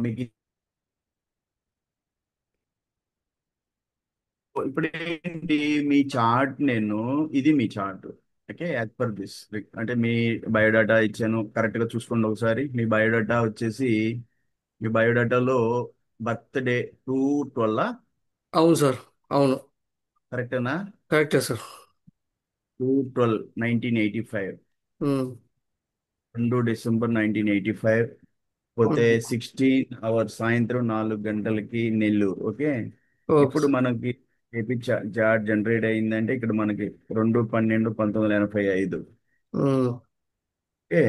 మీకు ఇప్పుడు ఏంటి మీ చార్ట్ నేను ఇది మీ chart. Okay, as per this. అంటే మీ బయోడాటా ఇచ్చాను, కరెక్ట్ గా చూసుకోండి ఒకసారి. మీ బయోడాటా వచ్చేసి మీ బయోడాటాలో బర్త్డే 2/12 అవును సార్. అవును. కరెక్టేనా? కరెక్టే సార్. 2/12/1985. ఉమ్, 2 డిసెంబర్ 1985. పోతే ఉమ్. 16 అవర్స్, సాయంత్రం 4 గంటలకి నెల్లూరు. ఓకే. ఓకే ఇప్పుడు సార్. మనకి ఏపీ చార్ట్ జనరేట్ అయిందంటే ఇక్కడ మనకి 2/12/1985. ఉమ్, ఓకే.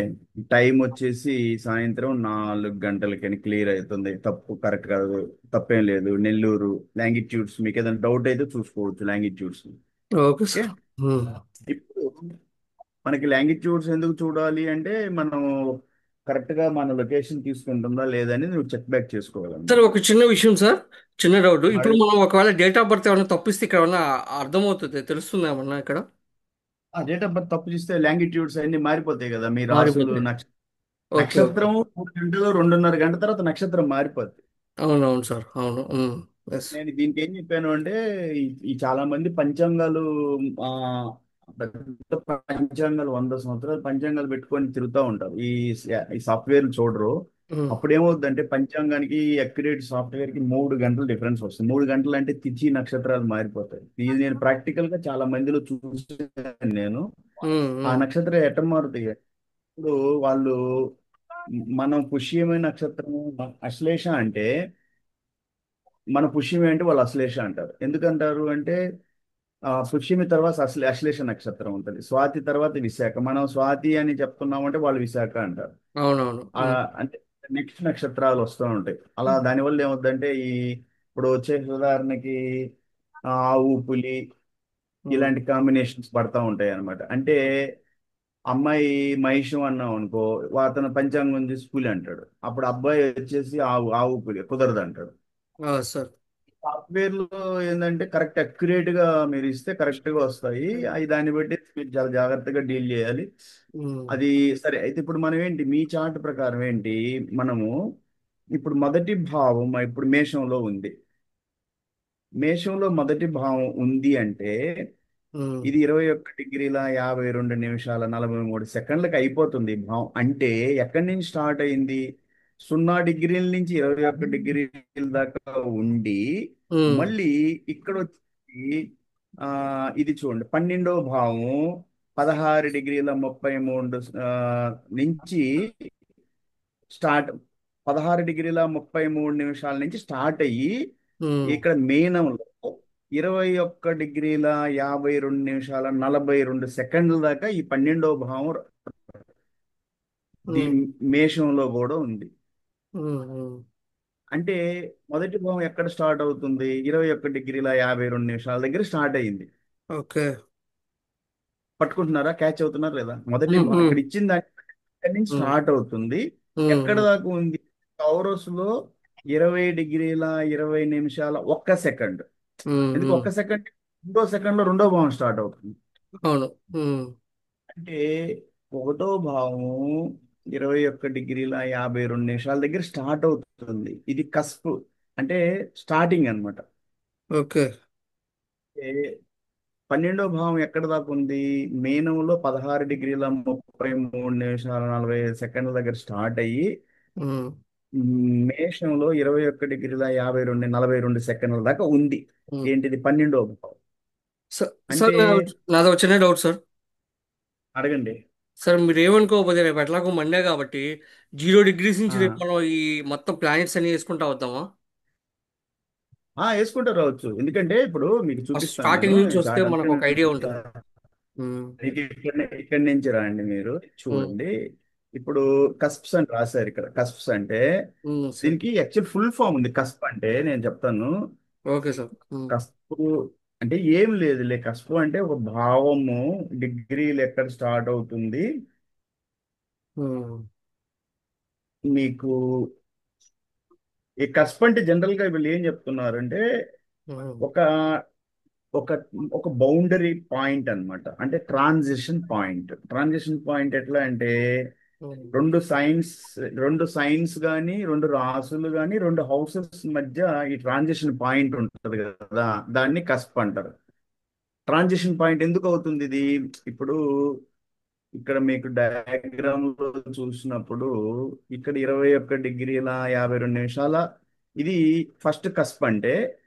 టైం వచ్చేసి సాయంత్రం 4 గంటలకని క్లియర్ అవుతుంది. తప్పు కరెక్ట్ కాదు, తప్పేం లేదు. నెల్లూరు లాంగిట్యూడ్స్, మీకు ఏదైనా డౌట్ అయితే చూసుకోవచ్చు లాంగిట్యూడ్స్. Okay okay. సార్. ఉమ్. ఇప్పుడు మనకి లాంగిట్యూడ్స్ ఎందుకు చూడాలి అంటే మనం కరెక్ట్ గా మన లొకేషన్ తీసుకుంటుందా లేదని నువ్వు చెక్ బ్యాక్ సార్ చేసుకోవాలన్నమాట. ఒక చిన్న విషయం సార్. చిన్న డౌట్. ఇప్పుడు అదే మనం ఒకవేళ డేట్ ఆఫ్ బర్త్ ఏమైనా తప్పిస్తే ఇక్కడ ఏమన్నా అర్థమవుతుంది, తెలుస్తుంది ఏమన్నా ఇక్కడ? ఆ డేట్ ఆఫ్ బర్త్ తప్పు చేస్తే లాంగిట్యూడ్స్ అన్ని మారిపోతాయి కదా. మీ రాసులు మారిపోతాయి. Okay okay. నక్షత్రం 3 గంటలు 2:30 గంట తర్వాత నక్షత్రం మారిపోద్ది. అవునవును సార్. అవును. ఎస్. నేను దీనికి ఏం చెప్పాను అంటే ఈ చాలా మంది పంచాంగాలు, ఆ పెద్ద పంచాంగాలు 100 సంవత్సరాలు పంచాంగాలు పెట్టుకొని తిరుగుతూ ఉంటారు. ఈ సాఫ్ట్వేర్ చూడరు. అప్పుడు ఏమవుతుందంటే పంచాంగానికి అక్యురేట్ సాఫ్ట్వేర్ కి 3 గంటలు డిఫరెన్స్ వస్తుంది. 3 గంటలు అంటే తిథి నక్షత్రాలు మారిపోతాయి. ఇది నేను ప్రాక్టికల్ గా చాలా మందిలో చూసాను నేను. ఆ నక్షత్రం ఎట్ట మారుతాయి ఇప్పుడు వాళ్ళు మనం పుష్యమైన నక్షత్రం అశ్లేష అంటే మన పుష్యమి అంటే వాళ్ళు అశ్లేష అంటారు. ఎందుకంటారు అంటే పుష్యమి తర్వాత అశ్లేష నక్షత్రం ఉంటుంది. స్వాతి తర్వాత విశాఖ. మనం స్వాతి అని చెప్తున్నామంటే వాళ్ళు విశాఖ అంటారు. అవునవును. అంటే నెక్స్ట్ నక్షత్రాలు వస్తూ ఉంటాయి. అలా దానివల్ల ఏమవుతుందంటే ఇప్పుడు వచ్చే ఉదాహరణకి ఆవు పులి ఉమ్, ఇలాంటి కాంబినేషన్స్ పడతా ఉంటాయి అన్నమాట. అంటే అమ్మాయి మహిషం అన్నాం అనుకో, అతను పంచాంగం చూసి పులి అంటాడు. అప్పుడు అబ్బాయి వచ్చేసి ఆవు ఆవు పులి కుదరదు అంటాడు. సార్. సాఫ్ట్వేర్ లో ఏంటంటే కరెక్ట్ అక్యురేట్ గా మీరు ఇస్తే కరెక్ట్ గా వస్తాయి. అవి దాన్ని బట్టి మీరు చాలా జాగ్రత్తగా డీల్ చేయాలి. ఉమ్, అది సరే. అయితే ఇప్పుడు మనం ఏంటి మీ చార్ట్ ప్రకారం ఏంటి, మనము ఇప్పుడు మొదటి భావం ఇప్పుడు మేషంలో ఉంది. మేషంలో మొదటి భావం ఉంది అంటే ఉమ్, ఇది 21 డిగ్రీల 52 నిమిషాల 43 సెకండ్లకి అయిపోతుంది ఈ భావం. అంటే ఎక్కడి నుంచి స్టార్ట్ అయింది? 0 డిగ్రీల నుంచి 21 డిగ్రీల దాకా ఉండి ఉమ్, మళ్ళీ ఇక్కడ వచ్చి ఆ ఇది చూడండి 12వ భావం 16 డిగ్రీల 33 నుంచి స్టార్ట్. 16 డిగ్రీల 33 నిమిషాల నుంచి స్టార్ట్ అయ్యి ఉమ్, ఇక్కడ మీనంలో 21 డిగ్రీల 52 నిమిషాల 42 సెకండ్ల దాకా ఈ 12వ భావం ఉమ్, దీని మేషంలో కూడా ఉంది. ఉమ్. అంటే మొదటి భావం ఎక్కడ స్టార్ట్ అవుతుంది? 21 డిగ్రీల 52 నిమిషాల దగ్గర స్టార్ట్ అయ్యింది. ఓకే. పట్టుకుంటున్నారా? క్యాచ్ అవుతున్నారు లేదా? మొదటి ఉమ్, అక్కడ ఇచ్చిన దాని అక్కడి నుంచి ఉమ్, స్టార్ట్ అవుతుంది. ఎక్కడ ఉమ్, దాకా ఉంది? టౌరస్ లో 20 డిగ్రీల 20 నిమిషాల 1 సెకండ్. ఉమ్, ఎందుకు ఉమ్. 1 సెకండ్? 2వ సెకండ్ లో రెండో భావం స్టార్ట్ అవుతుంది. అవును. ఉమ్, అంటే ఒకటో భావం 21 డిగ్రీల 52 నిమిషాల దగ్గర స్టార్ట్ అవుతుంది. ఇది కస్ప్, అంటే స్టార్టింగ్ అన్నమాట. ఓకే. 12వ భావం ఎక్కడ దాకా ఉంది? మీనంలో 16 డిగ్రీల 33 నిమిషాల 45 సెకండ్ల దగ్గర స్టార్ట్ అయ్యి ఉమ్, మేషంలో 21 డిగ్రీల 52 42 దాకా ఉంది. ఉమ్. ఏంటిది 12వ భావం సార్ అంటే? నాది ఒక చిన్న డౌట్ సార్. అడగండి. సార్ మీరు ఏమనుకోకపోతే రేపు ఎట్లాగో మండే కాబట్టి 0 డిగ్రీస్ నుంచి రేపు ఆ మనం ఈ మొత్తం ప్లానెట్స్ అన్ని వేసుకుంటా వద్దామా? వేసుకుంటూ రావచ్చు. ఎందుకంటే ఇప్పుడు మీకు ఫస్ట్ చూపిస్తాను నేను స్టార్టింగ్ నుంచి వస్తే చార్ట్. మనకు ఒక ఐడియా ఉంటుంది. ఉమ్, మీకు ఇక్కడి నుంచి రండి మీరు ఉమ్, చూడండి. ఇప్పుడు కస్ప్స్ అని రాశారు ఇక్కడ. కస్ప్స్ అంటే సార్. దీనికి యాక్చువల్ ఫుల్ ఫామ్ ఉంది. కస్ప్ అంటే నేను చెప్తాను. Okay sir. కస్పు అంటే ఏం లేదులే. కస్పు అంటే ఒక భావము, డిగ్రీలు ఎక్కడ స్టార్ట్ అవుతుంది ఉమ్, మీకు. ఈ కస్ప్ అంటే జనరల్ గా వీళ్ళు ఏం చెప్తున్నారంటే ఉమ్, ఒక ఒక ఒక బౌండరీ పాయింట్ అన్నమాట. అంటే ట్రాన్సిషన్ పాయింట్. ట్రాన్సిషన్ పాయింట్ ఎట్లా అంటే ఉమ్. రెండు సైన్స్ రెండు సైన్స్ కానీ రెండు రాసులు కానీ రెండు హౌసెస్ మధ్య ఈ ట్రాన్సిషన్ పాయింట్ ఉంటుంది కదా, దాన్ని కస్ప్ అంటారు. ట్రాన్సిషన్ పాయింట్ ఎందుకు అవుతుంది ఇది? ఇప్పుడు ఇక్కడ మీకు డయాగ్రామ్ లో చూసినప్పుడు ఇక్కడ 21 డిగ్రీల 52 నిమిషాల ఇది ఫస్ట్ కస్ప్ అంటే,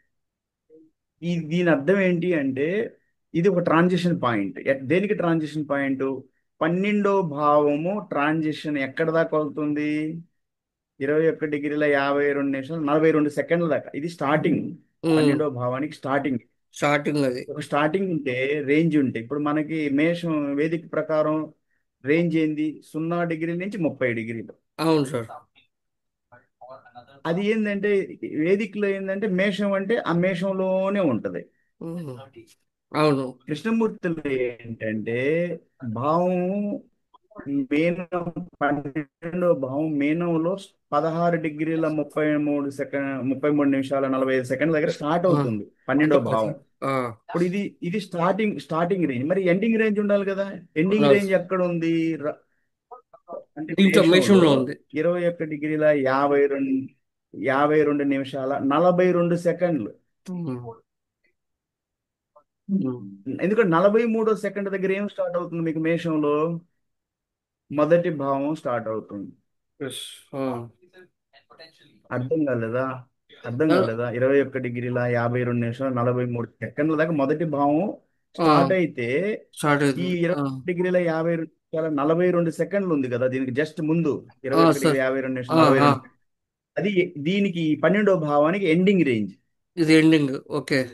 ఈ దీని అర్థం ఏంటి అంటే ఇది ఒక ట్రాన్సిషన్ పాయింట్. దేనికి ట్రాన్సిషన్ పాయింట్? 12వ భావము ట్రాన్సిషన్ ఎక్కడ దాకా అవుతుంది? 21 డిగ్రీల 52 నిమిషాలు 42 సెకండ్ల దాకా. ఇది స్టార్టింగ్. ఉమ్. 12వ భావానికి స్టార్టింగ్. స్టార్టింగ్ అది. ఒక స్టార్టింగ్ ఉంటే రేంజ్ ఉంటే, ఇప్పుడు మనకి మేషం వేదిక ప్రకారం రేంజ్ ఏంది? 0 డిగ్రీల నుంచి 30 డిగ్రీలు. అవును సార్. అది ఏంటంటే వేదికలో ఏంటంటే మేషం అంటే ఆ మేషంలోనే ఉంటది. ఉమ్. అవును. కృష్ణమూర్తిలో ఏంటంటే భావం మీనం, 12వ భావం మీనంలో 16 డిగ్రీల 33 నిమిషాల 45 సెకండ్ల దగ్గర స్టార్ట్ ఆ, అవుతుంది 12వ భావం. ఆ, ఇప్పుడు ఇది స్టార్టింగ్ రేంజ్. మరి ఎండింగ్ రేంజ్ ఉండాలి కదా. ఎండింగ్ రాదు. రేంజ్ ఎక్కడ ఉంది? అంటే దీంట్లో మేషంలో మేషంలో ఉంది. 21 డిగ్రీల 52 నిమిషాల 42 సెకండ్లు. ఉమ్. ఉమ్. ఎందుకంటే 43వ సెకండ్ దగ్గర ఏం స్టార్ట్ అవుతుంది మీకు మేషంలో? మొదటి భావం స్టార్ట్ అవుతుంది. ఎస్. ఆ. అర్థం కాలేదా? అర్థం ఆ, కాలేదా? 21 డిగ్రీల 52 నిమిషాలు 43 సెకండ్ల దాకా మొదటి భావం ఆ, స్టార్ట్ అయితే, స్టార్ట్ ఈ అవుతుంది. ఇరవై ఆ, డిగ్రీల 52 నిమిషాల 42 సెకండ్లు ఉంది కదా, దీనికి జస్ట్ ముందు ఆ, ఇరవై ఒక్క సార్. డిగ్రీ 52 నిమిషాలు ఆ, ఆ. 42. అది దీనికి 12వ భావానికి ఎండింగ్ రేంజ్. ఇది ఎండింగ్. ఓకే.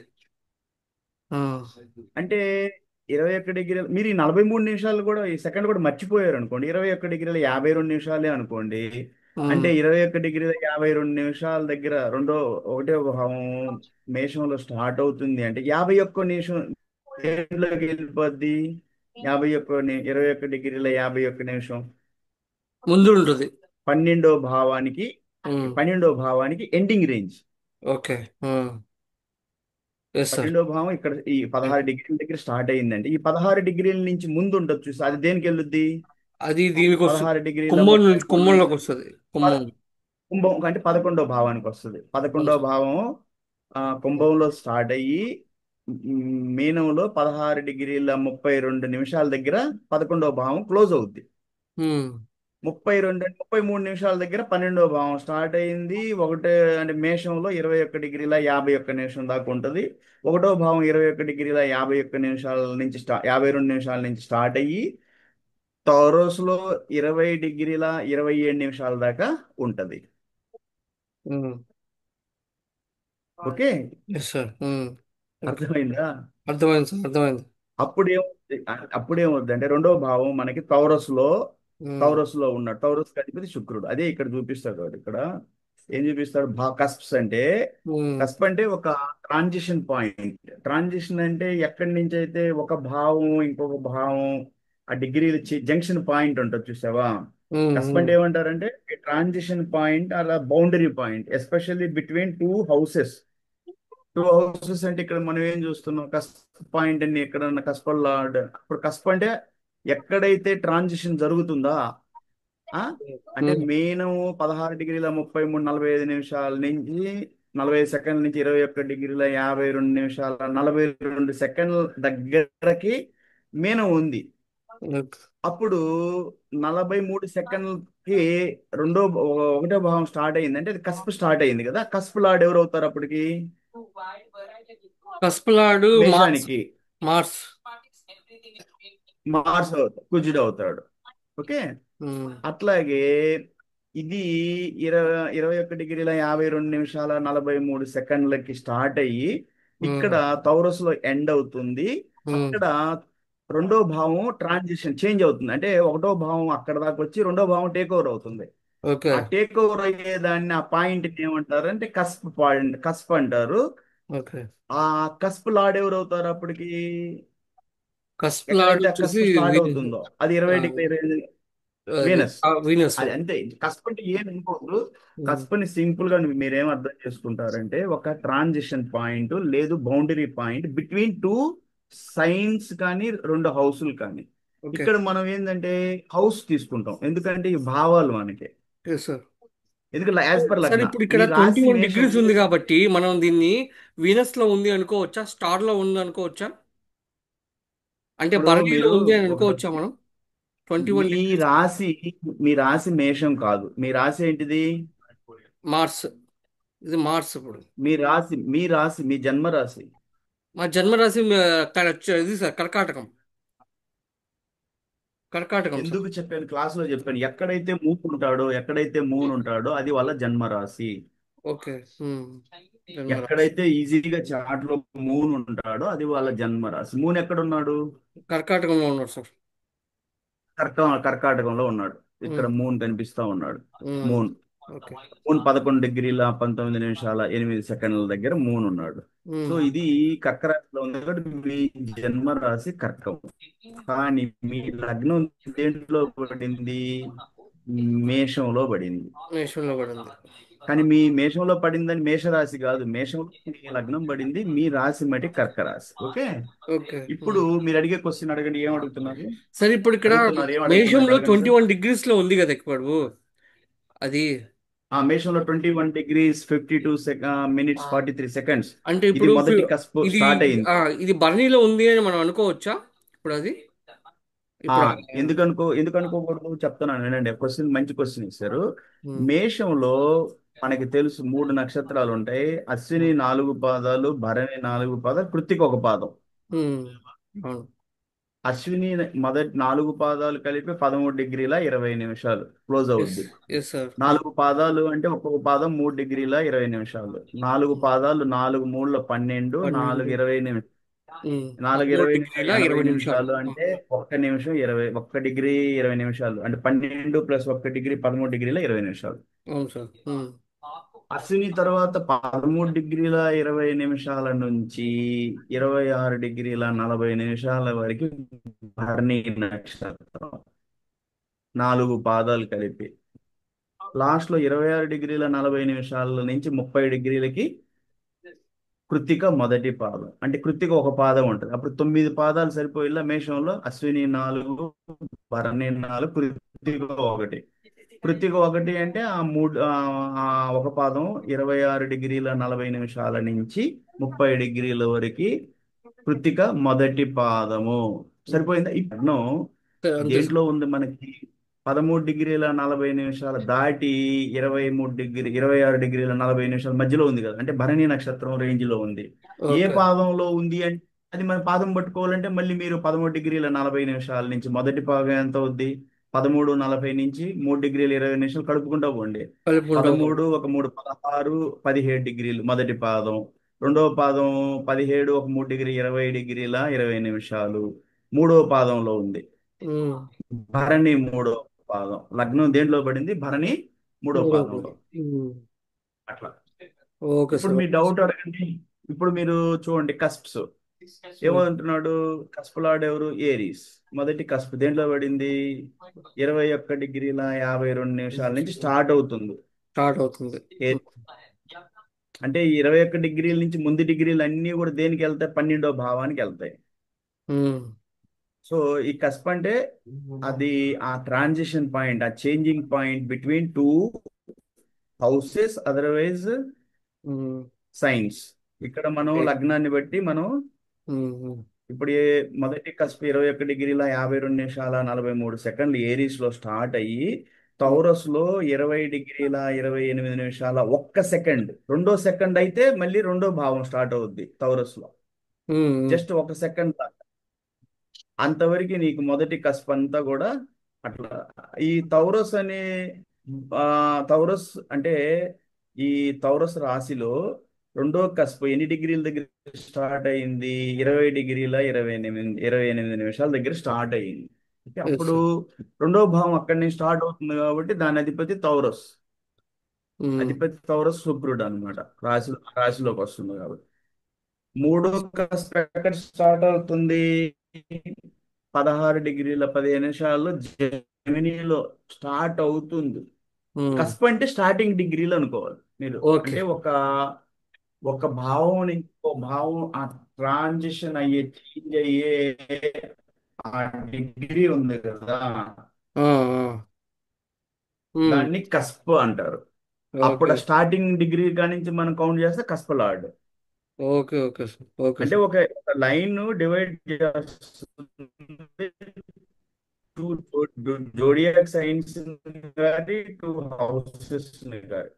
ఆ. అంటే 21 డిగ్రీలు, మీరు ఈ 43 నిమిషాలు కూడా ఈ సెకండ్ కూడా మర్చిపోయారు అనుకోండి, 21 డిగ్రీల 52 నిమిషాలే అనుకోండి. ఉమ్. అంటే 21 డిగ్రీల 51 నిమిషాల దగ్గర ఒకటే భావం మేషంలో స్టార్ట్ అవుతుంది అంటే 51 నిమిషం దేంట్లోకి వెళ్ళిపోద్ది? 21 డిగ్రీల 51 నిమిషం ముందు ఉంటుంది. 12వ భావానికి ఉమ్. 12వ భావానికి ending range. Okay. Yes sir. 12వ భావం ఇక్కడ ఈ 16 డిగ్రీల దగ్గర స్టార్ట్ అయ్యిందంటే, ఈ 16 డిగ్రీల నుంచి ముందు ఉంటుంది చూసి అది దేనికి వెళ్ళుద్ది? అది దీనికి వస్తుంది. 16 డిగ్రీల కుంభం ముప్పై నుంచి మూడు కుంభంలోకి నిమిషాలు వస్తుంది. పద- కుంభం. కుంభం అంటే 11వ భావానికి వస్తుంది. అవును 11వ భావం కుంభంలో స్టార్ట్ అయ్యి మీనంలో 16 డిగ్రీల 32 నిమిషాల దగ్గర 11వ భావం క్లోజ్ అవుద్ది. సార్. 33 నిమిషాల దగ్గర 12వ భావం స్టార్ట్ అయింది. ఒకటే అంటే మేషంలో 21 డిగ్రీల 51 నిమిషం దాకా ఉంటుంది. ఒకటో భావం 21 డిగ్రీల 51 నిమిషాల నుంచి 52 నిమిషాల నుంచి స్టార్ట్ అయ్యి టారస్లో 20 డిగ్రీల 27 నిమిషాల దాకా ఉంటది. Okay, yes sir. ఓకే. అర్థమైందా? అర్థమైంది సార్. అర్థమైంది. అప్పుడేమవుద్ది అప్పుడేమవుద్ది అంటే రెండో భావం మనకి ఉమ్. టౌరస్ లో ఉన్నాడు. టౌరస్ అధిపతి శుక్రుడు. అదే ఇక్కడ చూపిస్తాడు వాడు. ఇక్కడ ఏం చూపిస్తాడు? కస్ప్స్ అంటే, ఉమ్. కస్ప్ అంటే ఒక ట్రాన్సిషన్ పాయింట్. ట్రాన్సిషన్ అంటే ఎక్కడి నుంచి అయితే ఒక భావం ఇంకొక భావం ఆ డిగ్రీలు జంక్షన్ పాయింట్ ఉంటుంది చూసావా? కస్ప్ ఉమ్. అంటే ఏమంటారంటే ట్రాన్సిషన్ పాయింట్ అలా boundary point, especially between two houses. అంటే ఇక్కడ మనం ఏం చూస్తున్నాం? కస్ప్ పాయింట్ అని ఎక్కడన్నా కస్పల్ లార్డ్. ఇప్పుడు కస్ప్ అంటే ఎక్కడైతే ట్రాన్సిషన్ జరుగుతుందా, ఆ అంటే ఉమ్. మీనం 16 డిగ్రీల 33 45 నిమిషాల నుంచి 45 సెకండ్ల నుంచి 21 డిగ్రీల 52 నిమిషాల 42 సెకండ్ల దగ్గరకి మీనం ఉంది. ఓకే. అప్పుడు 43 సెకండ్లకి ఒకటో భావం స్టార్ట్ అయింది అంటే అది కస్ప్ స్టార్ట్ అయింది కదా. కస్ప్ లార్డ్ ఎవరు అవుతారు అప్పటికి? కస్పలాడు మార్స్. మేషానికి మార్స్. మార్స్ అవుతాడు, కుజుడు అవుతాడు. ఓకే, ఉమ్. అట్లాగే ఇది 21 డిగ్రీల 52 నిమిషాల 43 సెకండ్లకి స్టార్ట్ అయ్యి ఇక్కడ ఉమ్. తౌరస్ లో ఎండ్ అవుతుంది. ఉమ్. అక్కడ రెండో భావం ట్రాన్సిషన్ చేంజ్ అవుతుంది. అంటే ఒకటో భావం అక్కడ దాకా వచ్చి రెండో భావం టేక్ ఓవర్ అవుతుంది. ఓకే. ఆ టేక్ ఓవర్ అయ్యేదాన్ని ఆ పాయింట్ ఏమంటారు అంటే కస్ప్ పాయింట్, కస్ప్ అంటారు. ఓకే. ఆ కస్ప్ లార్డ్ ఎవరు అవుతారు అప్పటికి? కస్పలాడు ఎక్కడైతే ఆ వచ్చేసి కస్ప్ స్టార్ట్ వీనస్. అవుతుందో అది ఆ, 20 డిగ్రీ అది వీనస్. వీనస్. అది అంతే. కస్ప్ అంటే ఏం అనుకోదు. ఉమ్. కస్ప్ ని సింపుల్ గా మీరేం అర్థం చేసుకుంటారంటే ఒక ట్రాన్సిషన్ పాయింట్ లేదు boundary point between two science కానీ రెండు హౌసులు కానీ. ఓకే. ఇక్కడ మనం ఏంటంటే హౌస్ తీసుకుంటాం, ఎందుకంటే ఈ భావాలు మనకి, ఎస్ సార్. ఎందుకంటే యాజ్ పర్ సార్ లగ్న ఇప్పుడు మీ ఇక్కడ ట్వంటీ రాశి వన్ మేషం. డిగ్రీస్ ఉంది కాబట్టి మనం దీన్ని వీనస్ లో ఉంది అనుకోవచ్చా, స్టార్ లో ఉంది అనుకోవచ్చా, అంటే ఇప్పుడు భరణిలో మీరు ఉంది అని ఒకటి, అనుకోవచ్చా మనం? 21 మీ డిగ్రీస్. రాశి మీ రాశి మేషం కాదు, మీ రాశి ఏంటిది? మార్స్. ఇది మార్స్ ఇప్పుడు. మీ రాశి మీ జన్మ రాశి. మా జన్మరాశి ఇది సార్ కర్కాటకం. కర్కాటకం సార్. ఎందుకు చెప్పాను, క్లాస్ లో చెప్పాను, ఎక్కడైతే మూన్ ఉంటాడో అది వాళ్ళ జన్మ రాశి. ఓకే. జన్మరాశి. ఎక్కడైతే ఈజీగా చార్ట్ లో మూన్ ఉంటాడో అది వాళ్ళ జన్మ రాశి. మూన్ ఎక్కడున్నాడు? కర్కాటకంలో ఉన్నాడు సార్. కర్కాటకంలో ఉన్నాడు. ఇక్కడ ఉమ్, మూన్ కనిపిస్తా ఉన్నాడు. ఉమ్, మూన్ ఓకే. మూన్ 11 డిగ్రీల 19 నిమిషాల 8 సెకండ్ల దగ్గర మూన్ ఉన్నాడు. సో ఉమ్, ఇది కర్క రాశిలో ఉంది కాబట్టి మీ జన్మ రాశి కర్కం. కానీ మీ లగ్నం దేంట్లో పడింది? మేషంలో పడింది. మేషంలో పడింది. కానీ మీ మేషంలో పడిందని మేషరాశి కాదు, మేషంలో మీ లగ్నం పడింది, మీ రాశి మటి కర్క రాశి. ఓకే. ఓకే. ఇప్పుడు మీరు అడిగే క్వశ్చన్ అడగండి, ఏం అడుగుతున్నారు? సార్ ఇప్పుడు ఇక్కడ ఏం అడగమంటే మేషంలో అడగండి ట్వంటీ సార్. వన్ డిగ్రీస్ లో ఉంది కదా ఇప్పుడు అది. ఆ మేషంలో 21 degrees 52 minutes 43 seconds. అంటే ఇది ఇప్పుడు మొదటి కస్ప్ ఇది స్టార్ట్ అయింది. ఇది బర్నీలో ఉంది అని మనం అనుకోవచ్చా ఇప్పుడు అది? ఆ ఇప్పుడు ఎందుకు అనుకోకూడదు చెప్తున్నాను వినండి. క్వశ్చన్ మంచి క్వశ్చన్ ఇచ్చారు. ఉమ్, మేషంలో మనకి తెలుసు 3 నక్షత్రాలు ఉంటాయి. అశ్విని 4 పాదాలు, భరణి 4 పాదాలు, కృత్తిక 1 పాదం. ఉమ్, అవును. అశ్విని మొదటి 4 పాదాలు కలిపి 13 డిగ్రీల 20 నిమిషాలు క్లోజ్ ఎస్. అవుద్ది. Yes sir. 4 పాదాలు అంటే ఒక్కొక్క పాదం 3 డిగ్రీల 20 నిమిషాలు. 4 పాదాలు 4 3 12, 4 12. 20 నిమిషాలు. నాలుగు 13 ఇరవై డిగ్రీల ఎనభై 20 నిమిషాలు. నిమిషాలు అంటే 1 నిమిషం 20, 1 డిగ్రీ 20 నిమిషాలు అంటే 12 + 1 డిగ్రీ 13 డిగ్రీల 20 నిమిషాలు. అవును సార్. అశ్విని తర్వాత 13 డిగ్రీల 20 నిమిషాల నుంచి 26 డిగ్రీల 40 నిమిషాల వరకు భరణి నక్షత్రం, 4 పాదాలు కలిపి. లాస్ట్ లో 26 డిగ్రీల 40 నిమిషాల నుంచి 30 డిగ్రీలకి కృత్తిక మొదటి పాదం. అంటే కృత్తిక 1 పాదం ఉంటుంది. అప్పుడు 9 పాదాలు సరిపోయిలా మేషంలో. అశ్విని 4, భరణి 4, కృత్తిక 1. కృత్తిక 1 అంటే ఆ 1 పాదం 26 డిగ్రీల 40 నిమిషాల నుంచి 30 డిగ్రీల వరకు కృత్తిక మొదటి పాదము. సరిపోయిందా? ఈ పద్నం అంతే సార్. దేంట్లో ఉంది మనకి? 13 డిగ్రీల 40 నిమిషాలు దాటి 26 డిగ్రీల 40 నిమిషాల మధ్యలో ఉంది కదా, అంటే భరణి నక్షత్రం రేంజ్ లో ఉంది. ఏ ఓకే. పాదంలో ఉంది అంటే అది మన పాదం పట్టుకోవాలంటే మళ్ళీ మీరు 13 డిగ్రీల 40 నిమిషాల నుంచి మొదటి పాదం ఎంత అవుద్ది? 13:40 నుంచి 3 డిగ్రీల 20 నిమిషాలు కలుపుకుంటా పోండి. కలుపుకుంటా పోవాలి. 13 ఒక 3 16 17 డిగ్రీలు మొదటి పాదం. రెండవ పాదం 17 ఒక 3 డిగ్రీ 20 డిగ్రీల 20 నిమిషాలు మూడవ పాదంలో ఉంది. ఉమ్, భరణి మూడో పాదం. లగ్నం దేంట్లో పడింది? భరణి మూడో మూడో పాదంలో. పదం. ఉమ్, అట్లా. ఓకే ఇప్పుడు సార్. మీ డౌట్ అడగండి. ఇప్పుడు మీరు చూడండి కస్ప్స్ ఉమ్, ఏమంటున్నాడు. కస్పులాడు ఎవరు? ఏరీస్. మొదటి కస్ప్ దేంట్లో పడింది? 21 డిగ్రీల 52 నిమిషాల నుంచి స్టార్ట్ అవుతుంది. స్టార్ట్ అవుతుంది. ఏ- అంటే ఈ 21 డిగ్రీల నుంచి ముందు డిగ్రీలు అన్నీ కూడా దేనికి వెళ్తాయి? 12వ భావానికి వెళ్తాయి. ఉమ్, సో ఈ కస్ప్ అంటే అది ఆ ట్రాన్సిషన్ పాయింట్, ఆ changing point between two houses, otherwise um, signs. ఇక్కడ మనం ఓకే. లగ్నాన్ని బట్టి మనం ఉమ్, ఇప్పుడు మొదటి కస్ప్ 21 డిగ్రీల 52 నిమిషాల 43 సెకండ్లు ఏరీస్ లో స్టార్ట్ అయ్యి ఉమ్, టౌరస్ లో 20 డిగ్రీల 28 నిమిషాల 1 సెకండ్, రెండో సెకండ్ అయితే మళ్ళీ రెండో భావం స్టార్ట్ అవుద్ది టౌరస్ లో. ఉమ్, జస్ట్ 1 సెకండ్ అంతవరకు నీకు మొదటి కస్ప్ అంతా కూడా అట్లా. ఈ తౌరస్ అనే ఆ, తౌరస్ అంటే ఈ తౌరస్ రాశిలో రెండో కస్ప్ ఎన్ని డిగ్రీల దగ్గర స్టార్ట్ అయింది? 20 డిగ్రీల 28 నిమిషాల దగ్గర స్టార్ట్ అయింది. ఓకే, ఎస్ అప్పుడు సార్. రెండో భావం అక్కడి నుంచి స్టార్ట్ అవుతుంది కాబట్టి దాని అధిపతి తౌరస్. ఉమ్, అధిపతి తౌరస్ శుక్రుడు అనమాట. రాశిలోకి వస్తుంది కాబట్టి. మూడో కస్ప్ ఎక్కడ స్టార్ట్ అవుతుంది? 16 డిగ్రీల 15 నిమిషాల్లో జెమినీలో స్టార్ట్ అవుతుంది. ఉమ్, కస్ప్ అంటే స్టార్టింగ్ డిగ్రీలు అనుకోవాలి మీరు. ఓకే. అంటే ఒక ఒక భావం నుంచి ఇంకో భావం ఆ ట్రాన్సిషన్ అయ్యే, చేంజ్ అయ్యే ఆ డిగ్రీ ఉంది కదా, ఆ, ఆ. ఉమ్. దాన్ని కస్ప్ అంటారు. ఓకే అప్పుడు స్టార్టింగ్ డిగ్రీ కానించి మనం కౌంట్ చేస్తే cusp lord. Okay okay sir. Okay అంటే సార్. ఒక లైన్ డివైడ్ చేస్తుంది టూ జోడియాక్ సైన్స్ గారి, టూ హౌసెస్ గారి.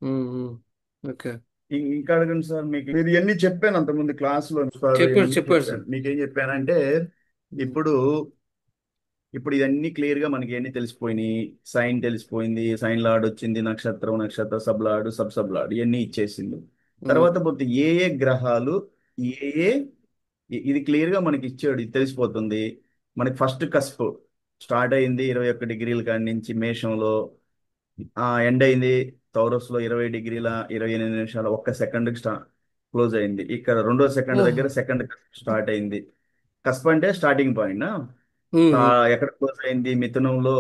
ఉమ్, ఉమ్. ఓకే. ఇంకా అడగండి సార్, మీకు మీరు ఇవన్నీ చెప్పాను అంతకుముందు క్లాస్లో సార్, చెప్పారు ఇవన్నీ చెప్పారు సార్. చెప్పాను. మీకేం చెప్పానంటే ఉమ్, ఇప్పుడు ఇప్పుడు ఇవన్నీ క్లియర్ గా మనకి అన్ని తెలిసిపోయినాయి. సైన్ తెలిసిపోయింది, సైన్ లార్డ్ వచ్చింది, నక్షత్రం, నక్షత్ర సబ్ లార్డ్, సబ్ లార్డ్ ఇవన్నీ ఇచ్చేసింది. ఉమ్, తర్వాత పోతే ఏ ఏ గ్రహాలు, ఏ ఏ ఇది క్లియర్ గా మనకి ఇచ్చాడు, ఇది తెలిసిపోతుంది. మనకి ఫస్ట్ కస్ప్ స్టార్ట్ అయింది 21 డిగ్రీల కాడి నుంచి మేషంలో. ఎండ్ అయింది టౌరస్ లో 20 డిగ్రీల 28 నిమిషాల 1 సెకండ్కి క్లోజ్ అయింది. ఇక్కడ రెండో సెకండ్ ఓహ్. దగ్గర సెకండ్ స్టార్ట్ అయింది. కస్ప్ అంటే స్టార్టింగ్ పాయింట్. ఉమ్, ఉమ్. ఎక్కడ క్లోజ్ అయింది? మిథునంలో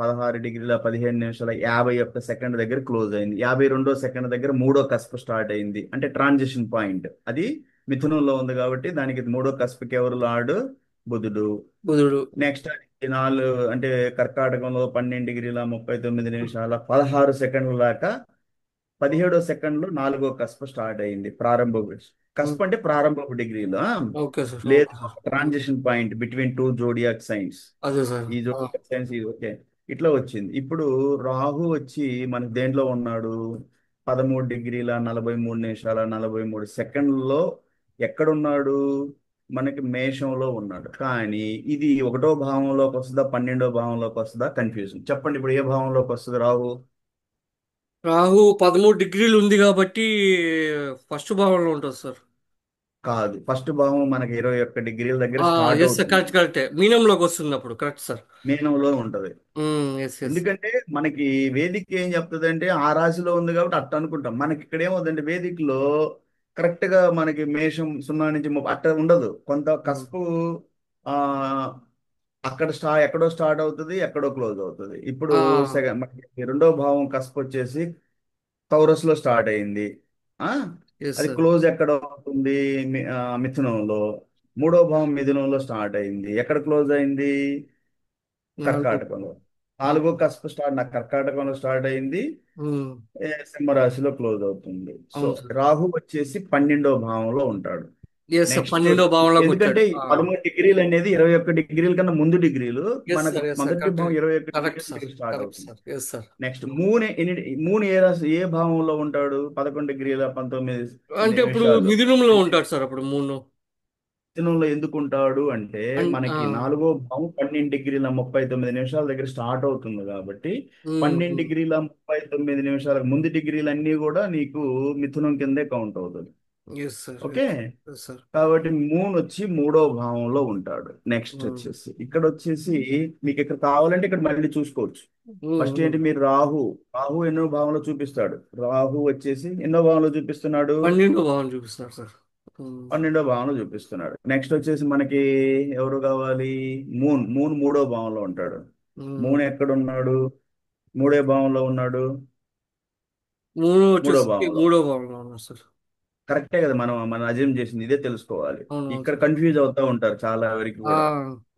16 డిగ్రీల 15 నిమిషాల 51 సెకండ్ దగ్గర క్లోజ్ అయింది. 52 సెకండ్ దగ్గర మూడో కస్ప్ స్టార్ట్ అయింది, అంటే ట్రాన్సిషన్ పాయింట్ అది. మిథునంలో ఉంది కాబట్టి దానికి మూడో కస్ప్కి ఎవరు లార్డ్? బుధుడు. బుధుడు. నెక్స్ట్ నాలుగు అంటే కర్కాటకంలో 12 డిగ్రీల 39 నిమిషాల 16 సెకండ్ల దాకా 17 సెకండ్లు నాలుగో కస్ప్ స్టార్ట్ అయింది, ప్రారంభ ఉమ్. కస్ప్ అంటే ప్రారంభపు డిగ్రీలో. Okay sir. లేదా okay sir. Transition point between two zodiac signs. అదే సార్. ఈ జోడియాక్ సైన్స్ ఇది ఓకే. ఇట్లా వచ్చింది. ఇప్పుడు రాహు వచ్చి మనకి దేంట్లో ఉన్నాడు? 13 డిగ్రీల 43 నిమిషాల 43 సెకండ్లలో ఎక్కడున్నాడు? మనకి మేషంలో ఉన్నాడు. కానీ ఇది ఒకటో భావంలోకి వస్తుందా, 12వ భావంలోకి వస్తుందా? కన్ఫ్యూజన్. చెప్పండి, ఇప్పుడు ఏ భావంలోకి వస్తుంది రాహు? రాహు 13 డిగ్రీలు ఉంది కాబట్టి ఫస్ట్ భావంలో ఉంటుంది సార్. కాదు, ఫస్ట్ భావం మనకి 21 డిగ్రీల దగ్గర ఆ, స్టార్ట్ ఎస్ సార్, అవుతుంది, కరెక్ట్ కరెక్టే. మీనంలోకి వస్తుంది అప్పుడు, కరెక్ట్ సార్. మీనంలో ఉంటది. Yes yes. ఎందుకంటే మనకి వేదిక ఏం చెప్తుందంటే ఆ రాశిలో ఉంది కాబట్టి అట్ట అనుకుంటాం. మనకి ఇక్కడ ఏమవుతుందంటే వేదికలో కరెక్ట్ గా మనకి మేషం 0 నుంచి 30 అట్ట ఉండదు. కొంత కస్పు ఆ అక్కడ ఎక్కడో స్టార్ట్ అవుతుంది, ఎక్కడో క్లోజ్ అవుతుంది. ఇప్పుడు మనకి రెండో భావం కస్ప్ వచ్చేసి టౌరస్ లో స్టార్ట్ అయింది. ఆ ఎస్ అది సార్. క్లోజ్ ఎక్కడ అవుతుంది? మిథునంలో. మూడో భావం మిథునంలో స్టార్ట్ అయింది, ఎక్కడ క్లోజ్ అయింది? నాలుగు. కర్కాటకంలో. నాలుగో కస్ప్ నాకు కర్కాటకంలో స్టార్ట్ అయింది, ఉమ్. సింహరాశిలో క్లోజ్ అవుతుంది. సో అవును సార్. రాహు వచ్చేసి 12వ భావంలో ఉంటాడు. ఎస్ సార్, నెక్స్ట్ 12వ భావంలోకి ఎందుకంటే వచ్చాడు. ఈ 13 డిగ్రీలు అనేది 21 డిగ్రీల కన్నా ముందు డిగ్రీలు. ఎస్ మనకు సార్. ఎస్ సార్, మొదటి కరెక్ట్. భావం 21 కరెక్ట్ డిగ్రీల సార్. దగ్గర స్టార్ట్ కరెక్ట్ అవుతుంది. Sir. Yes sir. Next moon ఏ రాశి, ఏ భావంలో ఉంటాడు? 11 డిగ్రీల 19 అంటే ఇప్పుడు నిమిషాలు మిథునంలో అంటే ఉంటాడు సార్ అప్పుడు మూడు. మిథునంలో ఎందుకు ఉంటాడు అంటే అన్ ఆ. మనకి నాలుగో భావం 12 డిగ్రీల 39 నిమిషాల దగ్గర స్టార్ట్ అవుతుంది కాబట్టి ఉమ్, 12 డిగ్రీల 39 నిమిషాలకు ముందు డిగ్రీలన్నీ కూడా నీకు మిథునం కిందే కౌంట్ అవుతుంది. Yes sir. Okay. Yes sir. కాబట్టి మూన్ వచ్చి మూడో భావంలో ఉంటాడు. నెక్స్ట్ ఉమ్, వచ్చేసి ఇక్కడ వచ్చేసి మీకు ఇక్కడ కావాలంటే ఇక్కడ మళ్ళీ చూసుకోవచ్చు. ఉమ్, ఫస్ట్ ఉమ్. ఏంటి, మీరు రాహు ఎన్నో భావంలో చూపిస్తాడు? రాహు వచ్చేసి ఎన్నో భావంలో చూపిస్తున్నాడు? 12వ భావం చూపిస్తున్నారు సార్. ఉమ్, 12వ భావంలో చూపిస్తున్నాడు. నెక్స్ట్ వచ్చేసి మనకి ఎవరు కావాలి? మూన్ మూడో భావంలో ఉంటాడు. ఉమ్. మూన్ ఎక్కడ ఉన్నాడు? మూడో భావంలో ఉన్నాడు. మూడు మూడో వచ్చేసి భావంలో. 3వ భావంలో ఉన్నారు సార్. కరెక్టే కదా, మనం అజ్యూమ్ చేసింది ఇదే, తెలుసుకోవాలి. అవును అవును ఇక్కడ సార్. కన్ఫ్యూజ్ అవుతా ఉంటారు చాలా వరకు ఆ, కూడా.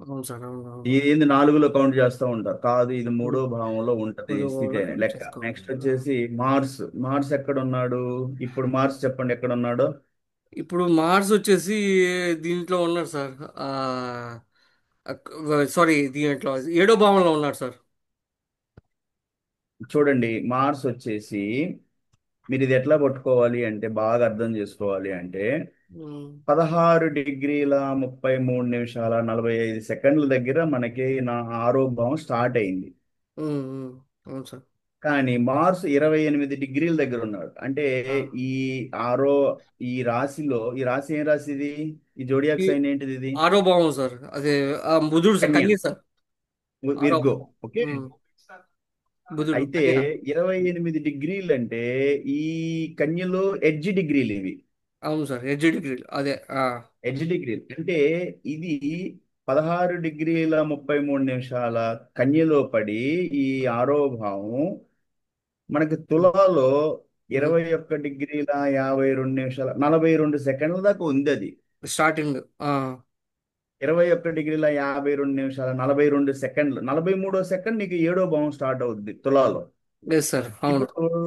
అవును సార్. అవును అవును. ఇది ఏంది నాలుగులో కౌంట్ చేస్తూ ఉంటారు, కాదు ఇది ఉమ్, మూడో భావంలో ఉంటది ఈ స్థితి 3వ భావంలో అని కనెక్ట్ లెక్క. చేసుకోవాలి. నెక్స్ట్ వచ్చేసి మార్స్ ఎక్కడ ఉన్నాడు? ఇప్పుడు మార్స్ చెప్పండి ఎక్కడ ఉన్నాడు? ఇప్పుడు మార్స్ వచ్చేసి దీంట్లో ఉన్నారు సార్. ఆ, సారీ, దీంట్లో 7వ భావంలో ఉన్నారు సార్. చూడండి, మార్స్ వచ్చేసి మీరు ఇది ఎట్లా పట్టుకోవాలి అంటే, బాగా అర్థం చేసుకోవాలి అంటే ఉమ్, 16 డిగ్రీల 33 నిమిషాల 45 సెకండ్ల దగ్గర మనకి ఆరో భావం స్టార్ట్ అయింది. ఉమ్, ఉమ్. అవును సార్. కానీ మార్స్ 28 డిగ్రీల దగ్గర ఉన్నాడు. అంటే ఆ, ఈ ఆరో ఈ రాశిలో, ఈ రాశి ఏం రాశి ఇది? ఈ జోడియాక్ ఈ సైన్ ఏంటిది ఇది? 6వ భావం సార్. అదే బుధుడు సార్, కన్య, కన్య సార్. ఆరో విర్గో. భావం. ఓకే. ఉమ్, బుధుడు అయితే కన్య. 28 డిగ్రీలు అంటే ఈ కన్యలో ఎడ్జ్ డిగ్రీలు ఇవి. అవును సార్, ఎడ్జ్ డిగ్రీ అదే. ఎడ్జ్ డిగ్రీలు అంటే ఇది 16 డిగ్రీల 33 నిమిషాల కన్యలో పడి ఈ ఆరో భావం మనకి తులాలో ఉమ్, 21 డిగ్రీల 52 నిమిషాల 42 సెకండ్ల దాకా ఉంది అది. స్టార్టింగ్. 21 డిగ్రీల 52 నిమిషాల 42 సెకండ్లు, 43వ సెకండ్ నీకు ఏడో భావం స్టార్ట్ అవుద్ది తులాలో. ఎస్ సార్, అవును. ఇప్పుడు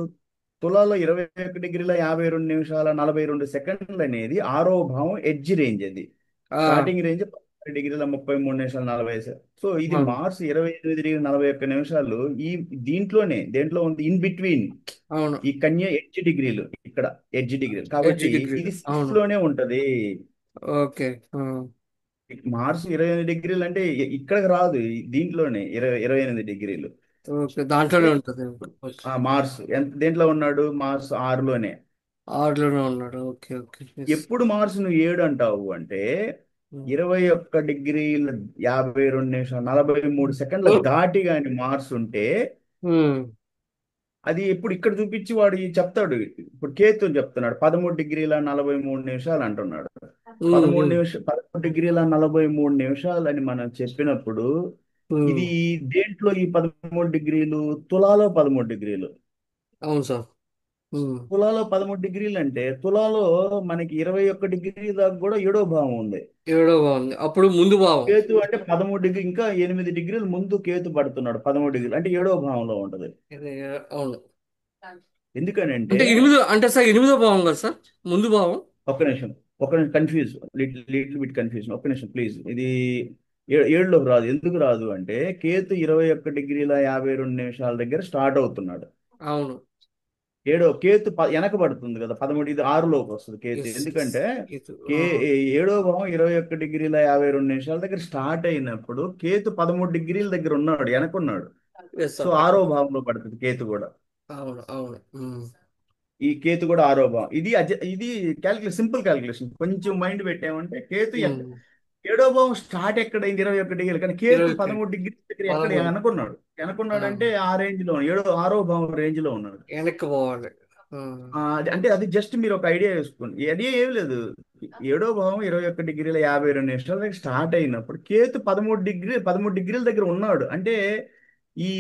తులాలో 21 డిగ్రీల 52 నిమిషాల 42 సెకండ్లు అనేది ఆరో భావం ఎడ్జ్ రేంజ్ అది. ఆ, స్టార్టింగ్ రేంజ్ 16 డిగ్రీల 33 నిమిషాలు 40. సో ఇది అవును, మార్స్ 28 డిగ్రీల 41 నిమిషాలు. ఈ దేంట్లో ఉంది ఇన్ బిట్వీన్ అవును. ఈ కన్య ఎడ్జ్ డిగ్రీలు, ఇక్కడ ఎడ్జ్ డిగ్రీలు ఎడ్జ్ కాబట్టి డిగ్రీలు, ఇది సిక్స్ అవును. లోనే ఉంటది. ఓకే. ఆ, మార్స్ 28 డిగ్రీలు అంటే ఇక్కడికి రాదు, దీంట్లోనే 28 డిగ్రీలు. ఓకే, దాంట్లోనే ఉంటుంది. ఓకే. మార్స్ దేంట్లో ఉన్నాడు? మార్స్ ఆరులోనే. ఆరులోనే ఉన్నాడు. Okay, okay, yes. ఎప్పుడు మార్స్ నువ్వు 7 అంటావు అంటే 21 డిగ్రీల 52 నిమిషాలు 43 సెకండ్ల దాటి గాని మార్స్ ఉంటే అది ఇప్పుడు ఇక్కడ చూపించి వాడు చెప్తాడు. ఇప్పుడు కేతు చెప్తున్నాడు 13 డిగ్రీల 43 నిమిషాలు అంటున్నాడు. 13 డిగ్రీల 43 నిమిషాలు అని మనం చెప్పినప్పుడు ఇది దేంట్లో ఈ 13 డిగ్రీలు? తులాలో 13 డిగ్రీలు. అవును సార్. తులాలో 13 డిగ్రీలు అంటే తులాలో మనకి 21 డిగ్రీ దాకా కూడా ఏడో భావం ఉంది. ఏడో బాగుంది, అప్పుడు ముందు భావం. కేతు అంటే 13 డిగ్రీ, ఇంకా 8 డిగ్రీలు ముందు కేతు పడుతున్నాడు. 13 డిగ్రీలు అంటే ఏడో భావంలో ఉంటది. ఇది, అవును. ఎందుకనంటే అంటే ఎనిమిదో, అంటే సార్ ఎనిమిదో భావం కదా సార్, ముందు భావం. ఒక్క నిమిషం, కన్ఫ్యూజ్, లిటిల్ బిట్ కన్ఫ్యూజన్. ఒక్క నిమిషం ప్లీజ్. ఇది ఏడులోకి రాదు. ఎందుకు రాదు అంటే కేతు 21 డిగ్రీల 52 నిమిషాల దగ్గర స్టార్ట్ అవుతున్నాడు. అవును. కేతు వెనకబడుతుంది కదా 13, ఇది ఆరులోకి వస్తుంది కేతు. Yes, yes. ఎందుకంటే ఇది, కే ఏడో భావం 21 డిగ్రీల 52 నిమిషాల దగ్గర స్టార్ట్ అయినప్పుడు కేతు 13 డిగ్రీల దగ్గర ఉన్నాడు, వెనకున్నాడు. Yes so sir. ఆరో భావంలో పడుతుంది కేతు కూడా. అవును, అవును. ఈ కేతు కూడా ఆరో భావం. ఇది సింపుల్ క్యాలిక్యులేషన్. కొంచెం మైండ్ పెట్టామంటే కేతు ఏడో భావం స్టార్ట్ ఎక్కడైంది 21 డిగ్రీలు, కానీ కేతు 21, 13 డిగ్రీల దగ్గర ఎక్కడ 13. అనుకున్నాడు. అనుకున్నాడంటే ఆ రేంజ్ లో ఆరో భావం రేంజ్ లో ఉన్నాడు. వెనక్కి పోవాలి. అంటే అది జస్ట్ మీరు ఒక ఐడియా వేసుకోండి. ఐడియా ఏం లేదు. ఏడో భావం 21 డిగ్రీల 52 నిమిషాల దగ్గర స్టార్ట్ అయినప్పుడు కేతు 13 డిగ్రీల దగ్గర ఉన్నాడు. అంటే ఈ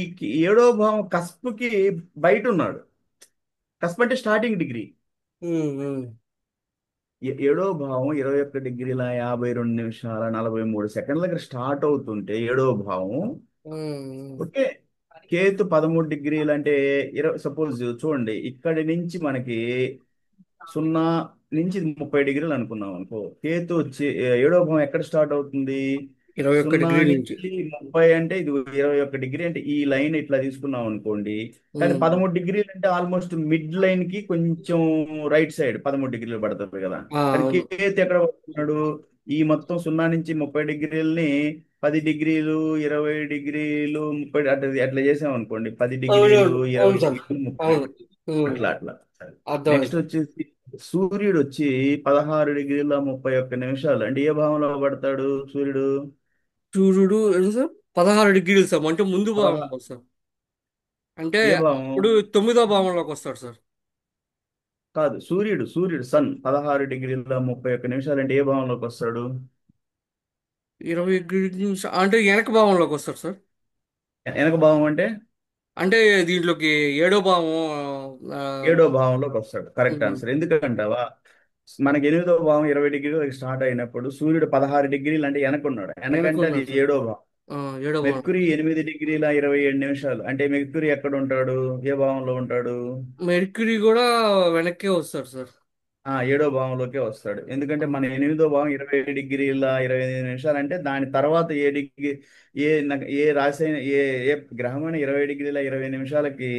ఏడో భావం కస్ప్కి బయట ఉన్నాడు. కస్ప్ అంటే స్టార్టింగ్ డిగ్రీ. ఏడో భావం 21 డిగ్రీల 52 నిమిషాల 43 సెకండ్ల దగ్గర స్టార్ట్ అవుతుంటే ఏడో భావం, ఓకే, కేతు 13 డిగ్రీలు అంటే సపోజ్ చూడండి, ఇక్కడి నుంచి మనకి 0 నుంచి 30 డిగ్రీలు అనుకున్నాం అనుకో. కేతు వచ్చి ఏడో భావం ఎక్కడ స్టార్ట్ అవుతుంది? 21 సున్నా డిగ్రీ నుంచి. నుంచి 30 అంటే ఇది 21 డిగ్రీ అంటే ఈ లైన్ ఇట్లా తీసుకున్నాం అనుకోండి. కానీ 13 డిగ్రీలు అంటే ఆల్మోస్ట్ మిడ్ లైన్ కి కొంచెం రైట్ సైడ్ 13 డిగ్రీలు పడుతుంది కదా. కానీ అవును, కేతు ఎక్కడ పడుతున్నాడు? ఈ మొత్తం 0 నుంచి 30 డిగ్రీలని 10 డిగ్రీలు 20 డిగ్రీలు 30 అట్లా అట్లా చేసాం అనుకోండి. 10 డిగ్రీలు అవునవును, ఇరవై అవును సార్. డిగ్రీలు 30 అవును. అట్లా అట్లా. నెక్స్ట్ అర్థమైంది. వచ్చేసి సూర్యుడు వచ్చి 16 డిగ్రీల 31 నిమిషాలు అంటే ఏ భావంలో పడతాడు సూర్యుడు? సూర్యుడు ఎంత సార్? 16 డిగ్రీలు సార్, అంటే ముందు పదహా భావం సార్. అంటే ఏ భావం? అప్పుడు తొమ్మిదో భావంలోకి వస్తాడు సార్. కాదు, సూర్యుడు సన్ 16 డిగ్రీల 31 నిమిషాలు అంటే ఏ భావంలోకి వస్తాడు? 20 నిమిషాలు అంటే వెనక భావంలోకి వస్తాడు సార్. వెనక భావం అంటే అంటే దీంట్లోకి ఏడో భావం. ఆ, ఏడో భావంలోకి వస్తాడు. కరెక్ట్ ఉమ్, ఆన్సర్. ఎందుకంటావా? మనకి ఎనిమిదో భావం 20 డిగ్రీలు స్టార్ట్ అయినప్పుడు సూర్యుడు 16 డిగ్రీలు అంటే వెనకున్నాడు. వెనకంటే అది వెనకున్నాడు సార్. ఏడో భావం. ఆ, ఏడో భావం. మెర్కురీ 8 డిగ్రీల 27 నిమిషాలు అంటే మెర్కురీ ఎక్కడ ఉంటాడు? ఏ భావంలో ఉంటాడు? మెర్క్యూరీ కూడా వెనక్కే వస్తాడు సార్. ఏడో భావంలోకే వస్తాడు. ఎందుకంటే ఆ, మన ఎనిమిదో భావం 20 డిగ్రీల 25 నిమిషాలు అంటే దాని తర్వాత ఏ డిగ్రీ, ఏ రాశి అయినా, ఏ గ్రహమైన 20 డిగ్రీల 20 నిమిషాలకి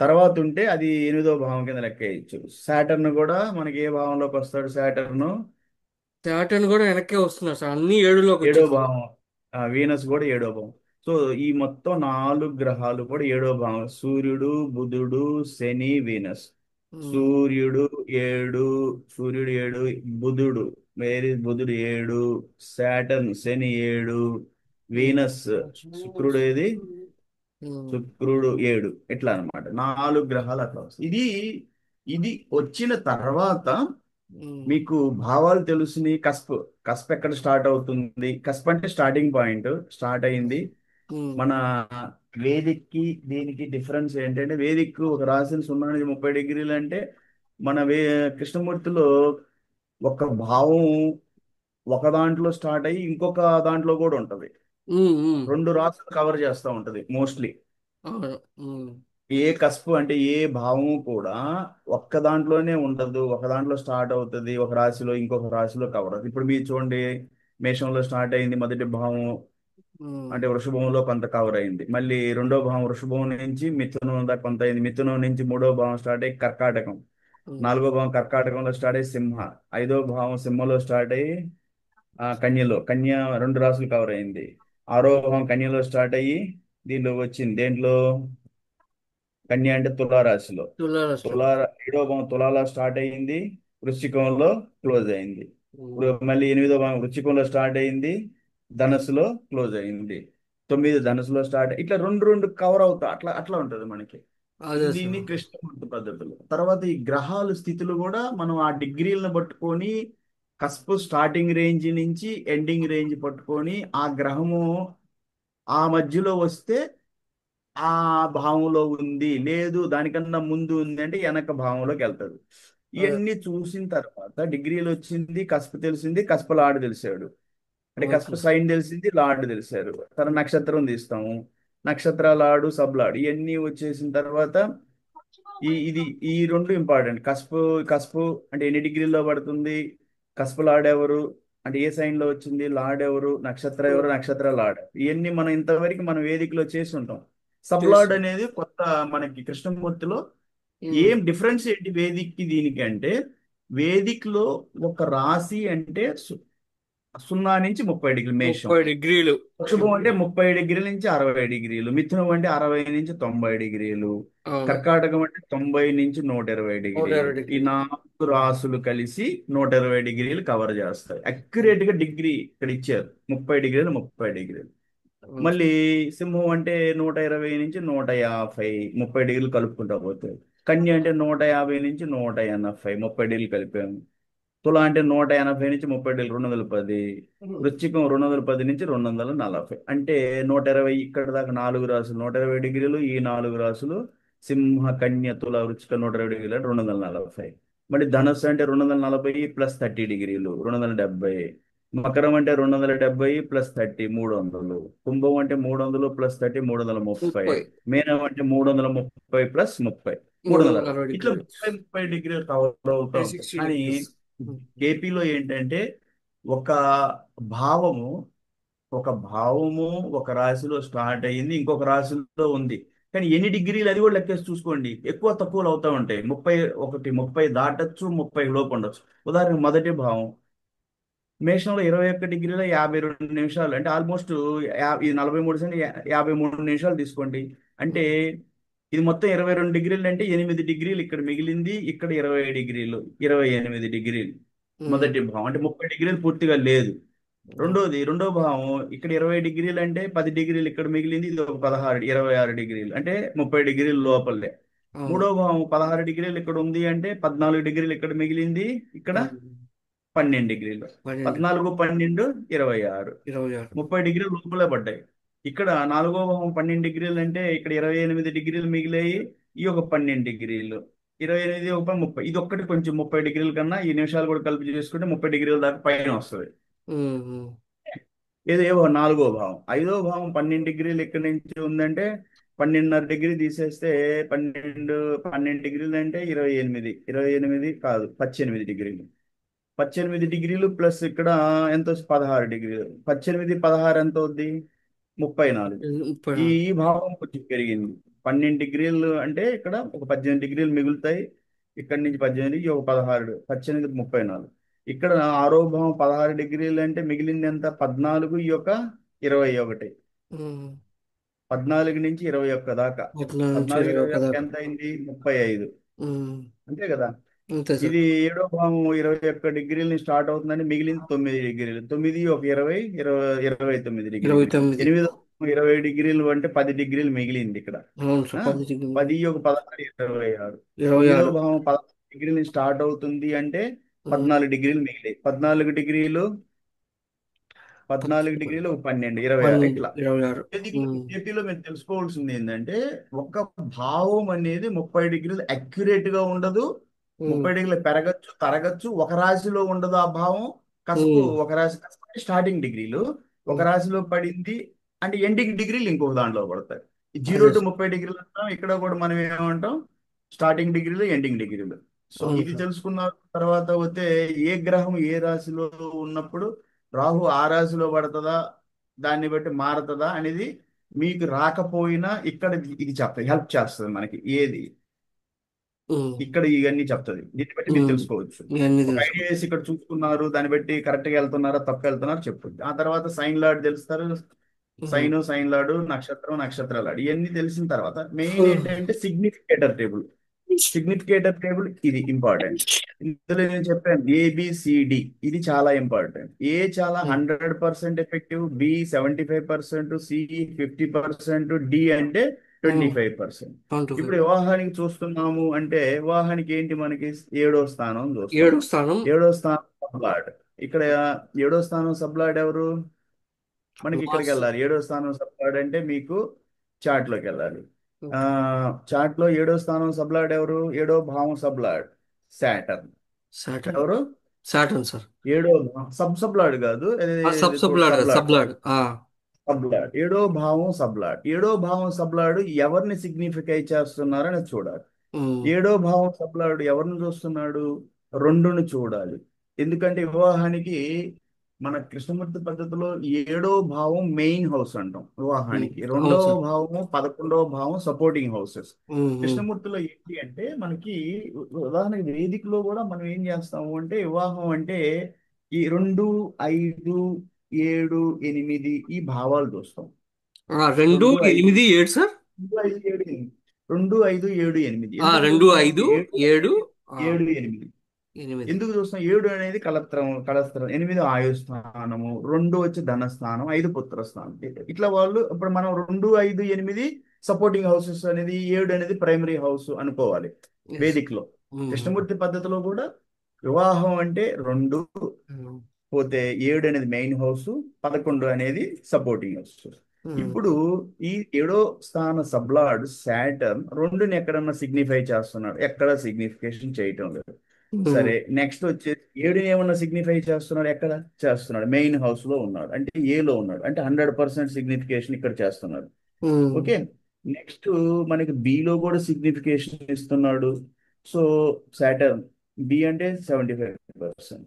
తర్వాత ఉంటే అది ఎనిమిదో భావం కింద లెక్క వేయచ్చు. సాటర్న్ కూడా మనకి ఏ భావంలోకి వస్తాడు? సాటర్న్ శాటర్న్ కూడా వెనక్కే వస్తున్నాడు సార్, అన్ని ఏడులోకి ఏడో వచ్చేసి. భావం. వీనస్ కూడా ఏడో భావం. సో ఈ మొత్తం 4 గ్రహాలు కూడా ఏడో భావం. సూర్యుడు, బుధుడు, శని, వీనస్. సూర్యుడు 7, సూర్యుడు 7, బుధుడు బుధుడు 7, సాటర్న్ శని 7, వీనస్ శుక్రుడు ఏది? శుక్రుడు 7. ఇట్లా అన్నమాట 4 గ్రహాలు అట్లా వస్తాయి. ఇది ఇది వచ్చిన తర్వాత మీకు భావాలు తెలుసుని. కస్ప్ ఎక్కడ స్టార్ట్ అవుతుంది? కస్ప్ అంటే స్టార్టింగ్ పాయింట్ స్టార్ట్ అయింది. మన వేదిక్ కి దీనికి డిఫరెన్స్ ఏంటంటే వేదిక్ ఒక రాశిని 0 నుంచి 30 డిగ్రీలు అంటే మన కృష్ణమూర్తిలో ఒక భావం ఒక దాంట్లో స్టార్ట్ అయ్యి ఇంకొక దాంట్లో కూడా ఉంటది. ఉమ్, ఉమ్. రెండు రాసులు కవర్ చేస్తూ ఉంటది మోస్ట్లీ. అవును. ఉమ్, ఏ కస్పు అంటే ఏ భావము కూడా ఒక్క దాంట్లోనే ఉండదు. ఒక దాంట్లో స్టార్ట్ అవుతుంది, ఒక రాశిలో ఇంకొక రాశిలో కవర్ అవుతుంది. ఇప్పుడు మీరు చూడండి, మేషంలో స్టార్ట్ అయింది మొదటి భావం, ఉమ్, అంటే వృషభంలో కొంత కవర్ అయింది. మళ్ళీ రెండో భావం వృషభం నుంచి మిథునం దాకా కొంత అయింది. మిథునం నుంచి మూడో భావం స్టార్ట్ అయ్యి కర్కాటకం, ఉమ్. నాలుగో భావం కర్కాటకంలో స్టార్ట్ అయ్యి సింహ, ఐదో భావం సింహలో స్టార్ట్ అయ్యి కన్యలో, కన్య రెండు రాసులు కవర్ అయింది. ఆరో భావం కన్యలో స్టార్ట్ అయ్యి దీనిలో వచ్చింది. దేంట్లో? కన్య అంటే తులారాశిలో. తులారాశిలో. తులా ఏడో భావం తులాలో స్టార్ట్ అయ్యింది, వృశ్చికంలో క్లోజ్ అయింది. ఇప్పుడు ఉమ్, మళ్ళీ ఎనిమిదో భావం వృశ్చికంలో స్టార్ట్ అయింది, ధనుసులో క్లోజ్ అయింది. తొమ్మిది ధనుసులో స్టార్ట్, ఇట్లా రెండు రెండు కవర్ అవుతా అట్లా అట్లా ఉంటది మనకి. అదే దీన్ని సార్. కృష్ణమూర్తి పద్ధతులు. తర్వాత ఈ గ్రహాలు స్థితులు కూడా మనం ఆ డిగ్రీలను పట్టుకొని కస్ప్ స్టార్టింగ్ రేంజ్ నుంచి ఎండింగ్ రేంజ్ పట్టుకొని ఆ గ్రహము ఆ మధ్యలో వస్తే ఆ భావంలో ఉంది, లేదు దానికన్నా ముందు ఉంది అంటే వెనక భావంలోకి వెళ్తాడు. అదే. ఇవన్నీ చూసిన తర్వాత డిగ్రీలు వచ్చింది, కస్ప తెలిసింది, కస్ప లాడు తెలిసాడు. అంటే కస్ప ఓకే. సైన్ తెలిసింది, లార్డ్ తెలిసారు. తర్వాత నక్షత్రం తీస్తాము, నక్షత్రాలాడు సబ్లాడు ఇవన్నీ వచ్చేసిన తర్వాత ఇది ఈ రెండు ఇంపార్టెంట్. కస్పు కస్పు అంటే ఎన్ని డిగ్రీల్లో పడుతుంది, కస్పు లార్డ్ ఎవరు, అంటే ఏ సైన్ లో వచ్చింది, లార్డ్ ఎవరు, నక్షత్రం ఎవరు, నక్షత్ర లార్డ్ ఇవన్నీ మనం ఇంతవరకు మనం వేదికలో చేసి ఉంటాం. సబ్లార్డ్ చేస్తాం. అనేది కొత్త మనకి కృష్ణమూర్తిలో. ఉమ్. ఏం డిఫరెన్స్ ఏంటి వేదిక్కి దీనికి అంటే, వేదిక్ లో ఒక రాశి అంటే 0 నుంచి 30 డిగ్రీలు మేషం, 30 డిగ్రీలు. వృషభం అంటే 30 డిగ్రీల నుంచి 60 డిగ్రీలు, మిథునం అంటే 60 నుంచి 90 డిగ్రీలు, అవును. కర్కాటకం అంటే 90 నుంచి 120 నూట డిగ్రీలు. ఇరవై ఈ డిగ్రీలు 4 రాసులు కలిసి 120 డిగ్రీలు కవర్ చేస్తాయి. అక్యురేట్ గా డిగ్రీ ఇక్కడ ఇచ్చారు, 30 డిగ్రీలు 30 డిగ్రీలు. అవును మళ్ళీ సార్. సింహం అంటే 120 నుంచి 150, 30 డిగ్రీలు కలుపుకుంటా పోతాయి. కన్య అంటే 150 నుంచి 180, 30 డిగ్రీలు కలిపాము. తుల అంటే 180 నుంచి 30 డిగ్రీలు 210, వృశ్చికం 210 నుంచి 240, అంటే 120. ఇక్కడ దాకా 4 రాసులు 120 డిగ్రీలు, ఈ 4 రాసులు సింహ కన్య తుల వృశ్చిక 120 డిగ్రీలు అంటే 240. మరి ధనస్సు అంటే 240 + 30 డిగ్రీలు 270, మకరం అంటే 270 + 30 300, కుంభం అంటే 300 + 30 330, 30. మీనం అంటే 330 + 30 360. 360 ఇట్లా డిగ్రీలు. 30 డిగ్రీలు కవర్ అవుతూ ఫైవ్ ఉంటాయి. సిక్స్టీ కానీ డిగ్రీస్ కేపీలో ఏంటంటే ఒక భావము ఒక భావము ఒక రాశిలో స్టార్ట్ అయ్యింది, ఇంకొక రాశిలో ఉంది. కానీ ఎన్ని డిగ్రీలు అది కూడా లెక్కేసి చూసుకోండి, ఎక్కువ తక్కువలు అవుతూ ఉంటాయి. 30 దాటచ్చు, 30 లోపు ఉండొచ్చు. ఉదాహరణ మొదటి భావం మేషంలో 21 డిగ్రీల 52 నిమిషాలు, అంటే ఆల్మోస్ట్ ఈ 43 సెంట్ 53 నిమిషాలు తీసుకోండి. అంటే ఇది మొత్తం 22 డిగ్రీలు, అంటే 8 డిగ్రీలు ఇక్కడ మిగిలింది, ఇక్కడ 20 డిగ్రీలు 28 డిగ్రీలు. మొదటి భావం అంటే 30 డిగ్రీలు పూర్తిగా లేదు. రెండో భావం ఇక్కడ 20 డిగ్రీలు, అంటే 10 డిగ్రీలు ఇక్కడ మిగిలింది, ఇది ఒక 26 అంటే 30 డిగ్రీలు లోపలే. అవును. మూడో భావం 16 డిగ్రీలు ఇక్కడ ఉంది, అంటే 14 డిగ్రీలు ఇక్కడ మిగిలింది, ఇక్కడ అవును. 12 డిగ్రీలు. 12. 14 12 26, 26. 30 డిగ్రీలు లోపలే పడ్డాయి. ఇక్కడ నాలుగో భావం 12 డిగ్రీలు, అంటే ఇక్కడ 28 డిగ్రీలు మిగిలాయి, ఈ ఒక 12 డిగ్రీలు 28 ఒక 30, ఇది ఒక్కటి కొంచెం 30 డిగ్రీల కన్నా ఈ నిమిషాలు కూడా కలిపి చేసుకుంటే 30 డిగ్రీల దాకా పైన వస్తుంది. ఉమ్. ఏదో నాలుగో భావం. ఐదో భావం 12 డిగ్రీలు ఇక్కడి నుంచి ఉందంటే 12.5 డిగ్రీ తీసేస్తే 12 డిగ్రీలు అంటే 28 కాదు 18 డిగ్రీలు. 18 డిగ్రీలు ప్లస్ ఇక్కడ ఎంత వచ్చి 16 డిగ్రీలు, 18 16 ఎంత అవుద్ది? 34. ముప్పై ఈ నాలుగు. ఈ భావం కొంచెం పెరిగింది. 12 డిగ్రీలు అంటే ఇక్కడ ఒక 18 డిగ్రీలు మిగులుతాయి, ఇక్కడి నుంచి 18, ఈ ఒక 16, 18 34. ఇక్కడ ఆరో భావం 16 డిగ్రీలు అంటే మిగిలింది ఎంత? 14, ఈ యొక్క 21. ఉమ్. 14 నుంచి 21 దాకా. 14 నుంచి 14 21 21 దాకా. ఎంత అయింది? 35. ఉమ్. అంతే కదా. అంతే సార్. ఇది ఏడో భావం 21 డిగ్రీలని స్టార్ట్ అవుతుందని మిగిలింది 9 డిగ్రీలు. 9 ఒక 20 ఇరవై 29 డిగ్రీలు. తొమ్మిది ఎనిమిదో భావం 20 డిగ్రీలు అంటే 10 డిగ్రీలు మిగిలింది ఇక్కడ. అవును సార్. ఆ? 10 డిగ్రీలు. 10 ఒక 16 26. ఇరవై తొమ్మిదో ఆరు భావం 16 డిగ్రీలు స్టార్ట్ అవుతుంది అంటే ఉమ్. 14 డిగ్రీలు మిగిలాయి. 14 డిగ్రీలు, 14 డిగ్రీలు ఒక 12 26 12. ఇట్లా. 26. ఏపీలో మీరు తెలుసుకోవాల్సింది ఏంటంటే, ఒక భావం అనేది 30 డిగ్రీలు అక్యురేట్ గా ఉండదు. ఉమ్. 30 డిగ్రీలు పెరగచ్చు తరగచ్చు, ఒక రాశిలో ఉండదు ఆ భావం, కసపు ఉమ్, ఒక రాశి కసపు అంటే స్టార్టింగ్ డిగ్రీలు ఒక ఉమ్. రాశిలో పడింది అంటే ఎండింగ్ డిగ్రీలు ఇంకొక దాంట్లో పడతాయి. ఈ జీరో అదే టు సార్. 30 డిగ్రీలు అంటాం, ఇక్కడ కూడా మనం ఏమంటాం స్టార్టింగ్ డిగ్రీలు ఎండింగ్ డిగ్రీలు. సో అవును ఇది సార్. తెలుసుకున్న తర్వాత పోతే ఏ గ్రహం ఏ రాశిలో ఉన్నప్పుడు రాహు ఆ రాశిలో పడుతుందా, దాన్ని బట్టి మారుతుందా అనేది మీకు రాకపోయినా ఇక్కడ ఇది చెప్తాయి, హెల్ప్ చేస్తుంది మనకి ఏది ఉమ్, ఇక్కడ ఇవన్నీ చెప్తుంది, దీన్ని బట్టి మీరు ఉమ్. తెలుసుకోవచ్చు. ఇవన్నీ ఒక తెలుసు. ఐడియా వేసి ఇక్కడ చూసుకున్నారు, దాన్ని బట్టి కరెక్ట్ గా వెళ్తున్నారా తప్పు వెళ్తున్నారా చెప్పుద్ది. ఆ తర్వాత సైన్ లార్డ్ తెలుస్తారు, ఉమ్, సైను సైన్ లార్డు నక్షత్రం నక్షత్రాలు ఇవన్నీ తెలిసిన తర్వాత మెయిన్ ఏంటంటే సిగ్నిఫికేటర్ టేబుల్. సిగ్నిఫికేటర్ టేబుల్ ఇది ఇంపార్టెంట్. ఇందులో నేను చెప్పాను ఏబిసిడి, ఇది చాలా ఇంపార్టెంట్. ఏ చాలా ఉమ్. 100% ఎఫెక్టివ్, బి 75%, సి 50%, డి అంటే ట్వంటీ ఉమ్. ఫైవ్ పర్సెంట్ వన్ టూ ఇప్పుడు ఫైవ్. వివాహానికి చూస్తున్నాము అంటే వివాహానికి ఏంటి మనకి ఏడో స్థానం చూస్తాం. ఏడో స్థానం. ఏడో స్థానం సబ్లాడ్. ఇక్కడ ఏడో స్థానం సబ్లాడ్ ఎవరు? మనకి ఇక్కడికి వాస్తు. వెళ్ళాలి. ఏడో స్థానం సబ్లాడ్ అంటే మీకు చార్ట్లోకి వెళ్ళాలి. ఆ ఓకే. చార్ట్లో ఏడో స్థానం సబ్లాడ్ ఎవరు? ఏడో భావం సబ్లాడ్ శాటర్న్. సాటర్న్. ఎవరు? Saturn sir. ఏడో సబ్లాడ్ కాదు, ఆ, సబ్లాడ్ సబ్లాడ్ సబ్లాడ్. ఆ. సబ్లాడ్ ఏడో భావం సబ్లాడ్. ఏడో భావం సబ్లాడ్ ఎవరిని సిగ్నిఫికై చేస్తున్నారని చూడాలి. ఉమ్, ఏడో భావం సబ్లాడు ఎవరిని చూస్తున్నాడు? రెండుని చూడాలి. ఎందుకంటే వివాహానికి మన కృష్ణమూర్తి పద్ధతిలో ఏడో భావం మెయిన్ హౌస్ అంటాం ఉమ్. వివాహానికి, అవును రెండవ సార్. భావము 11వ భావం సపోర్టింగ్ హౌసెస్. ఉమ్, ఉమ్. కృష్ణమూర్తిలో ఏంటి అంటే మనకి ఉదాహరణకి వేదికలో కూడా మనం ఏం చేస్తాము అంటే వివాహం అంటే ఈ 2, 5, 7, 8 ఈ భావాలు చూస్తాం. ఆ, రెండు 2, 5, ఎనిమిది ఏడు సార్. 2, 5, 7, 8 ఆ, ఎందుకు రెండు చూస్తాం ఐదు 7, ఏడు. ఆ, 7, 8 ఎనిమిది. ఎందుకు చూస్తాం? 7 అనేది కలస్త్రం, 8 ఆయుస్థానము, 2 వచ్చి ధనస్థానం, 5 పుత్రస్థానం. ఇట్లా వాళ్ళు ఇప్పుడు మనం 2, 5, 8 సపోర్టింగ్ హౌసెస్ అనేది, 7 అనేది ప్రైమరీ హౌస్ అనుకోవాలి ఎస్. వేదికలో. ఉమ్, కృష్ణమూర్తి పద్ధతిలో కూడా వివాహం అంటే 2 ఉమ్, పోతే 7 అనేది మెయిన్ హౌస్, 11 అనేది సపోర్టింగ్ హౌస్. ఉమ్, ఇప్పుడు ఈ ఏడో స్థాన సబ్లార్డ్ శాటర్న్ రెండుని ఎక్కడన్నా సిగ్నిఫై చేస్తున్నాడు? ఎక్కడ సిగ్నిఫికేషన్ చేయటం లేదు. ఉమ్, సరే నెక్స్ట్ వచ్చేసి ఏడుని ఏమన్నా సిగ్నిఫై చేస్తున్నాడు? ఎక్కడ చేస్తున్నాడు? మెయిన్ హౌస్ లో ఉన్నాడు అంటే ఏలో ఉన్నాడు అంటే 100% సిగ్నిఫికేషన్ ఇక్కడ చేస్తున్నాడు. ఉమ్, ఓకే. నెక్స్ట్ మనకి బిలో కూడా సిగ్నిఫికేషన్ ఇస్తున్నాడు. సో సాటర్న్ బి అంటే 75%.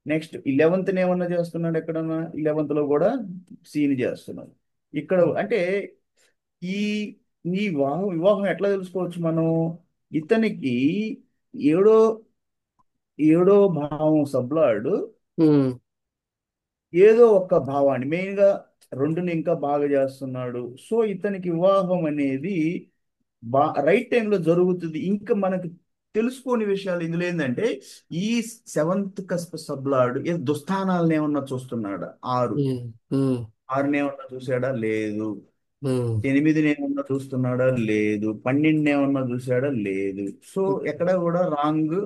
నెక్స్ట్ 11th ఏమన్నా చేస్తున్నాడు? ఎక్కడన్నా 11th లో కూడా సిని చేస్తున్నాడు. ఇక్కడ అంటే ఈ ఈ వివాహం ఎట్లా తెలుసుకోవచ్చు మనం? ఇతనికి ఏడో ఏడో భావం సబ్లార్డ్ ఉమ్, ఏదో ఒక భావాన్ని మెయిన్ గా రెండుని ఇంకా బాగా చేస్తున్నాడు. సో ఇతనికి వివాహం అనేది రైట్ టైంలో జరుగుతుంది. ఇంకా మనకు తెలుసుకోని విషయాలు ఇందులో ఏంటంటే ఈ సెవెంత్ కస్ప్ సబ్లార్డ్ ఏ దుస్థానాలను ఏమన్నా చూస్తున్నాడా? ఆరు ఉమ్, ఉమ్, ఆరుని ఏమన్నా చూసాడా? లేదు. ఉమ్, 8 ఏమన్నా చూస్తున్నాడా? లేదు. 12 ఏమన్నా చూసాడా? లేదు. సో ఎక్కడ కూడా రాంగ్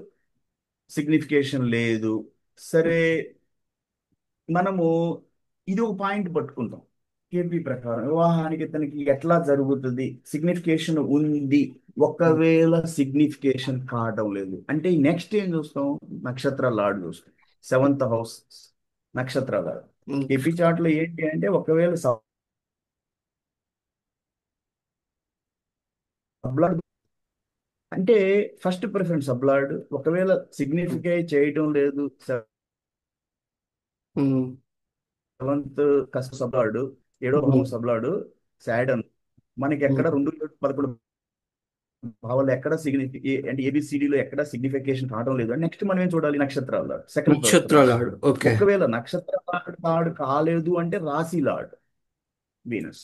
సిగ్నిఫికేషన్ లేదు. సరే మనము ఇది ఒక పాయింట్ పట్టుకుంటాం. కేపీ ప్రకారం వివాహానికి ఇతనికి ఎట్లా జరుగుతుంది? సిగ్నిఫికేషన్ ఉంది. ఒకవేళ సిగ్నిఫికేషన్ కావడం లేదు అంటే నెక్స్ట్ ఏం చూస్తాం? నక్షత్రాల ఆడు చూస్తాం. సెవెంత్ హౌస్ నక్షత్రాల ఆడు. ఉమ్, కేపీ చార్ట్ లో ఏంటి అంటే ఒకవేళ సబ్లాడ్ అంటే ఫస్ట్ ప్రిఫరెన్స్ సబ్లాడ్ ఒకవేళ సిగ్నిఫికై చేయడం లేదు, ఉమ్, సెవెంత్ కస్ప్ సబ్లాడు ఏడో భావం ఉమ్, సబ్లాడు సాడన్ మనకి ఎక్కడ ఉమ్. 2, 11 భావాలు ఎక్కడ అంటే ఏబిసిడిలో ఎక్కడ సిగ్నిఫికేషన్ కావడం లేదు. నెక్స్ట్ మనం ఏం చూడాలి? నక్షత్రాలు సెకండ్ నక్షత్రాల ప్రిఫరెన్స్. ఆడు. ఓకే. ఒకవేళ నక్షత్ర లార్డ్ కాలేదు అంటే రాశి లార్డ్ వీనస్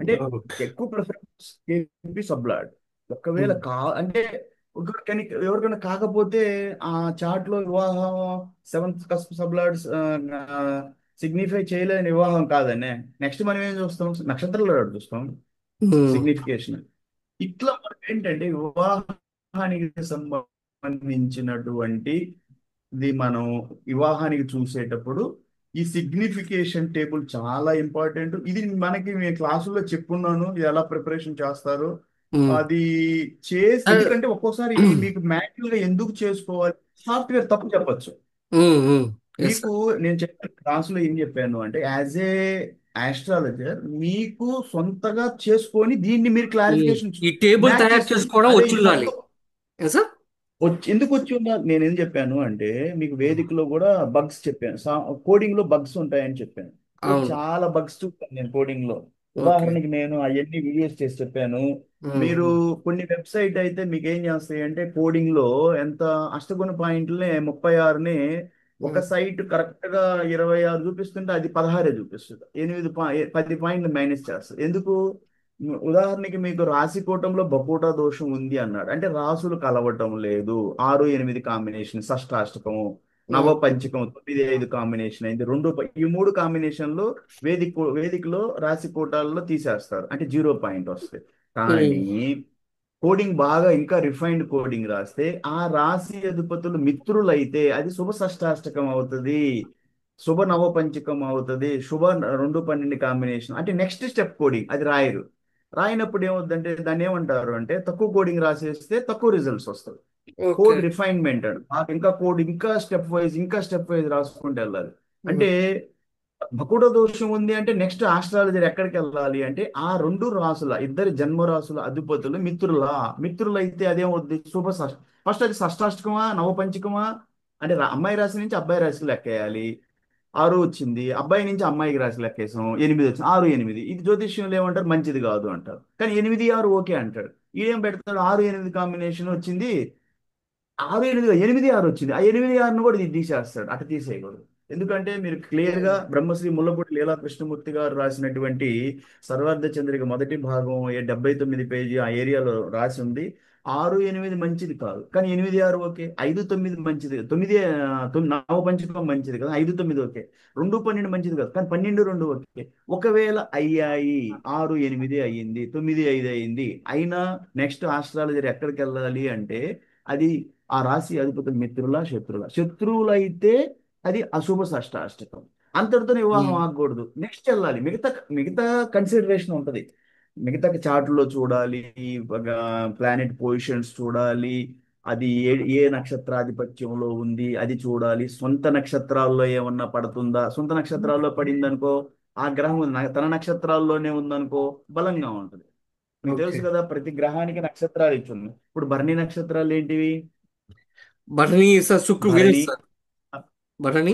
అంటే ఓకే. ఎక్కువ ప్రిఫరెన్స్ కేపీ సబ్లాడ్. ఒకవేళ ఉమ్, అంటే కానీ ఎవరికైనా కాకపోతే ఆ చార్ట్ లో వివాహం సెవెంత్ కస్ప్ సబ్లాడ్ సిగ్నిఫై చేయలేని వివాహం కాదనే నెక్స్ట్ మనం ఏం చూస్తాం? నక్షత్రాలు చూస్తాం ఉమ్, సిగ్నిఫికేషన్. ఇట్లా మనం ఏంటంటే వివాహానికి సంబంధించినటువంటి ఇది మనం వివాహానికి చూసేటప్పుడు ఈ సిగ్నిఫికేషన్ టేబుల్ చాలా ఇంపార్టెంట్. ఇది మనకి మేము క్లాసుల్లో చెప్పున్నాను ఇది ఎలా ప్రిపరేషన్ చేస్తారు. ఉమ్. అది చేసి ఆ, ఎందుకంటే ఒక్కోసారి మీకు మాన్యువల్ గా ఎందుకు చేసుకోవాలి సాఫ్ట్వేర్ తప్పు చెప్పొచ్చు. ఉమ్, ఉమ్. ఎస్ మీకు సార్. నేను చెప్పిన క్లాసులో ఏం చెప్పాను అంటే యాజ్ ఏ ఆస్ట్రాలజర్ మీకు సొంతగా చేసుకొని దీన్ని మీరు క్లారిఫికేషన్ ఈ టేబుల్ మ్యాచ్ తయారు చేసుకోండి. చేసుకోవడం అరే వచ్చి ఇది ఉండాలి. మొత్తం ఎస్ సార్. ఎందుకు వచ్చి ఉన్నా నేను ఏం చెప్పాను అంటే మీకు వేదికలో కూడా బగ్స్ చెప్పాను, కోడింగ్ లో బగ్స్ ఉంటాయని చెప్పాను. సో అవును. చాలా బగ్స్ చూపాను నేను కోడింగ్ లో. ఓకే. ఉదాహరణకి నేను అవన్నీ వీడియోస్ చేసి చెప్పాను. మీరు కొన్ని వెబ్సైట్ అయితే మీకు ఏం చేస్తాయి అంటే కోడింగ్ లో ఎంత అష్టగుణ పాయింట్లనే 36ని ఒక సైట్ కరెక్ట్ గా 26 చూపిస్తుంటే అది 16 చూపిస్తుంది. 10 పాయింట్లు మైనస్ చేస్తుంది. ఎందుకు? ఉదాహరణకి మీకు రాశికూటంలో బహుళ దోషం ఉంది అన్నాడు అంటే రాసులు కలవటం లేదు. 6 8 కాంబినేషన్ షష్టాష్టకము, నవ పంచకం 9 5 కాంబినేషన్ అయింది. ఈ మూడు కాంబినేషన్లు వేదికలో రాశి కూటాలలో తీసేస్తారు అంటే 0 పాయింట్ వస్తాయి. కానీ కోడింగ్ బాగా ఇంకా రిఫైన్డ్ కోడింగ్ రాస్తే ఆ రాశి అధిపతులు మిత్రులైతే అది శుభ షష్టాష్టకం అవుతుంది, శుభ నవపంచకం అవుతుంది, శుభ 2 12 కాంబినేషన్ అంటే నెక్స్ట్ స్టెప్ కోడింగ్ అది రాయరు. రాయినప్పుడు ఏమవుతుందంటే దాన్ని ఏమంటారు అంటే తక్కువ కోడింగ్ రాసేస్తే తక్కువ రిజల్ట్స్ వస్తాయి. ఓకే. కోడ్ రిఫైన్మెంట్ అండి మాకు ఇంకా కోడ్ ఇంకా స్టెప్ వైజ్ రాసుకుంటూ వెళ్ళాలి. అంటే బకుడ దోషం ఉంది అంటే నెక్స్ట్ ఆస్ట్రాలజర్ ఎక్కడికి వెళ్ళాలి అంటే ఆ రెండు రాసుల ఇద్దరి జన్మరాశుల అధిపతులు మిత్రులైతే అదేమవుద్ది ఫస్ట్ అది షష్టాష్టకమా నవపంచకమా అంటే అమ్మాయి రాశి నుంచి అబ్బాయి రాశికి లెక్కేయాలి. 6 వచ్చింది, అబ్బాయి నుంచి అమ్మాయికి రాశి లెక్కేసాం 8 వచ్చింది, 6 8 ఇది జ్యోతిష్యంలో ఏమంటారు మంచిది కాదు అంటారు. కానీ 8 6 ఓకే అంటాడు. ఈడేం పెడతాడు 6 8 కాంబినేషన్ వచ్చింది, 6 8 8 6 వచ్చింది, ఆ 8 6ను కూడా ఇది తీసేస్తాడు. అటు తీసేయకూడదు. ఎందుకంటే మీరు క్లియర్ గా బ్రహ్మశ్రీ ముల్లపూడి లీలా కృష్ణమూర్తి గారు రాసినటువంటి సర్వార్థ చంద్రిక మొదటి భాగం 79 పేజీ ఆ ఏరియాలో రాసి ఉంది. 6 8 మంచిది కాదు కానీ 8 6 ఓకే. 5 9 మంచిది, 9 మంచిది కదా, 5 9 ఓకే. 2 12 మంచిది కాదు కానీ 12 2 ఓకే. ఒకవేళ అయ్యాయి 6 8 అయ్యింది, 9 5 అయ్యింది అయినా నెక్స్ట్ ఆస్ట్రాలజర్ ఎక్కడికి వెళ్ళాలి అంటే అది ఆ రాశి అధిపతులు శత్రువులైతే అది అశుభ షష్టాష్టకం. అంతటితో వివాహం ఆగకూడదు, నెక్స్ట్ వెళ్ళాలి. మిగతా మిగతా కన్సిడరేషన్ ఉంటది. మిగతా చార్ట్లో చూడాలి, ప్లానెట్ పొజిషన్స్ చూడాలి, అది ఏ నక్షత్రాధిపత్యంలో ఉంది అది చూడాలి, సొంత నక్షత్రాల్లో ఏమన్నా పడుతుందా, సొంత నక్షత్రాల్లో పడింది అనుకో ఆ గ్రహం తన నక్షత్రాల్లోనే ఉందనుకో బలంగా ఉంటుంది. మీకు ఓకే. తెలుసు కదా ప్రతి గ్రహానికి నక్షత్రాలు ఇచ్చింది. ఇప్పుడు భరణి నక్షత్రాలు ఏంటివి? Bharani sir, Venus Bharani, sir. Bharani.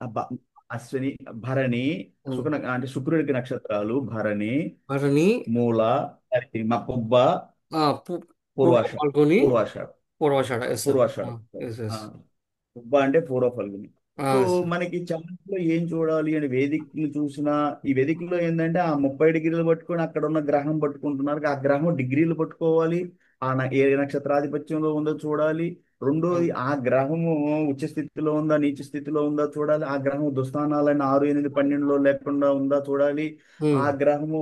బ- అశ్విని, భరణి, అంటే శుక్రుడికి నక్షత్రాలు భరణి, భరణి. మూల, పుబ్బ, పు పూర్వ పూర్వాష పాల్గొని. పూర్వాషాఢ పూర్వాషాఢ. Yes sir. పూర్వాషాఢ ఎస్ ఆ, ఎస్. పుబ్బ అంటే పూర్వ ఫల్గుని. So yes sir. మనకి చార్ట్లో ఏం చూడాలి అని వేదికను చూసినా ఈ వేదికలో ఏంటంటే ఆ 30 డిగ్రీలు పట్టుకొని అక్కడ ఉన్న గ్రహం పట్టుకుంటున్నారు. ఆ గ్రహం డిగ్రీలు పట్టుకోవాలి, ఏ నక్షత్రాధిపత్యంలో ఉందో చూడాలి. రెండోది ఆ గ్రహము ఉచ్చ స్థితిలో ఉందా నీచ స్థితిలో ఉందా చూడాలి. ఆ గ్రహం దుస్థానాలైన 6 8 12లో లేకుండా ఉందా చూడాలి. ఆ గ్రహము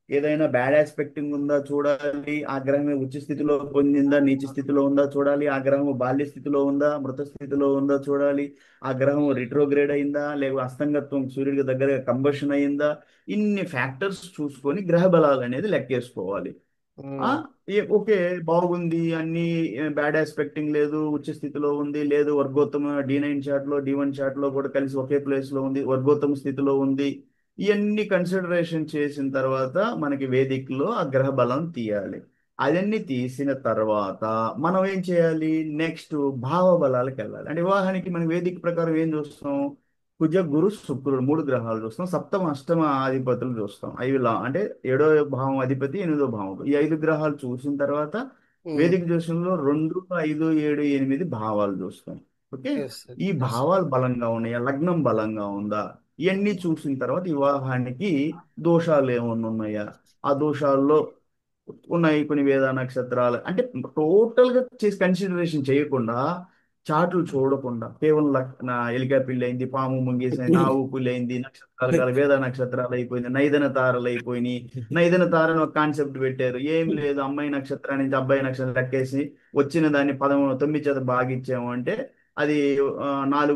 ఏదైనా బ్యాడ్ ఆస్పెక్టింగ్ ఉందా చూడాలి. ఆ గ్రహం ఉచ్చ స్థితిలో పొందిందా నీచ స్థితిలో ఉందా చూడాలి. ఆ గ్రహం బాల్య స్థితిలో ఉందా మృత స్థితిలో ఉందా చూడాలి. ఆ గ్రహం రిట్రోగ్రేడ్ అయిందా లేక అస్తంగత్వం సూర్యుడికి దగ్గరగా కంబషన్ అయిందా. ఇన్ని ఫ్యాక్టర్స్ చూసుకొని గ్రహ బలాలు అనేది లెక్కేసుకోవాలి. ఆ ఓకే బాగుంది అన్ని, బ్యాడ్ ఆస్పెక్టింగ్ లేదు, ఉచ్చ స్థితిలో ఉంది, లేదు వర్గోత్తమ D9 చార్ట్ లో కూడా కలిసి ఒకే ప్లేస్ లో ఉంది, వర్గోత్తమ స్థితిలో ఉంది. ఇవన్నీ కన్సిడరేషన్ చేసిన తర్వాత మనకి వేదికలో ఆ గ్రహ బలం తీయాలి. అవన్నీ తీసిన తర్వాత మనం ఏం చేయాలి నెక్స్ట్ భావ బలాలకు వెళ్ళాలి. అంటే వివాహానికి మనం వేదిక ప్రకారం ఏం చూస్తాం? కుజ గురు శుక్రుడు 3 గ్రహాలు చూస్తాం, సప్తమ అష్టమ అధిపతులు చూస్తాం. అవి అంటే 7వ భావం అధిపతి, 8వ భావం, ఈ 5 గ్రహాలు చూసిన తర్వాత వేదిక జ్యోతిషంలో 2 5 7 8 భావాలు చూస్తాం. Okay, yes sir. ఈ ఎస్. భావాలు బలంగా ఉన్నాయా, లగ్నం బలంగా ఉందా, ఇవన్నీ చూసిన తర్వాత వివాహానికి దోషాలు ఏమన్నా ఉన్నాయా, ఆ దోషాల్లో ఉన్నాయి కొన్ని వేద నక్షత్రాలు అంటే టోటల్ గా చేసి కన్సిడరేషన్ చేయకుండా చార్ట్లు చూడకుండా కేవలం నా ఎలిక పిల్లి అయింది, పాము ముంగేసింది, ఆవు పులి అయింది, నక్షత్రాలు కాదు వేద నక్షత్రాలు అయిపోయింది, నైదన తారలు అయిపోయినాయి. నైదన తారని ఒక కాన్సెప్ట్ పెట్టారు, ఏం లేదు అమ్మాయి నక్షత్రం నుంచి అబ్బాయి నక్షత్రం లెక్కేసి వచ్చిన దాన్ని 9 చేత భాగించాము అంటే అది 4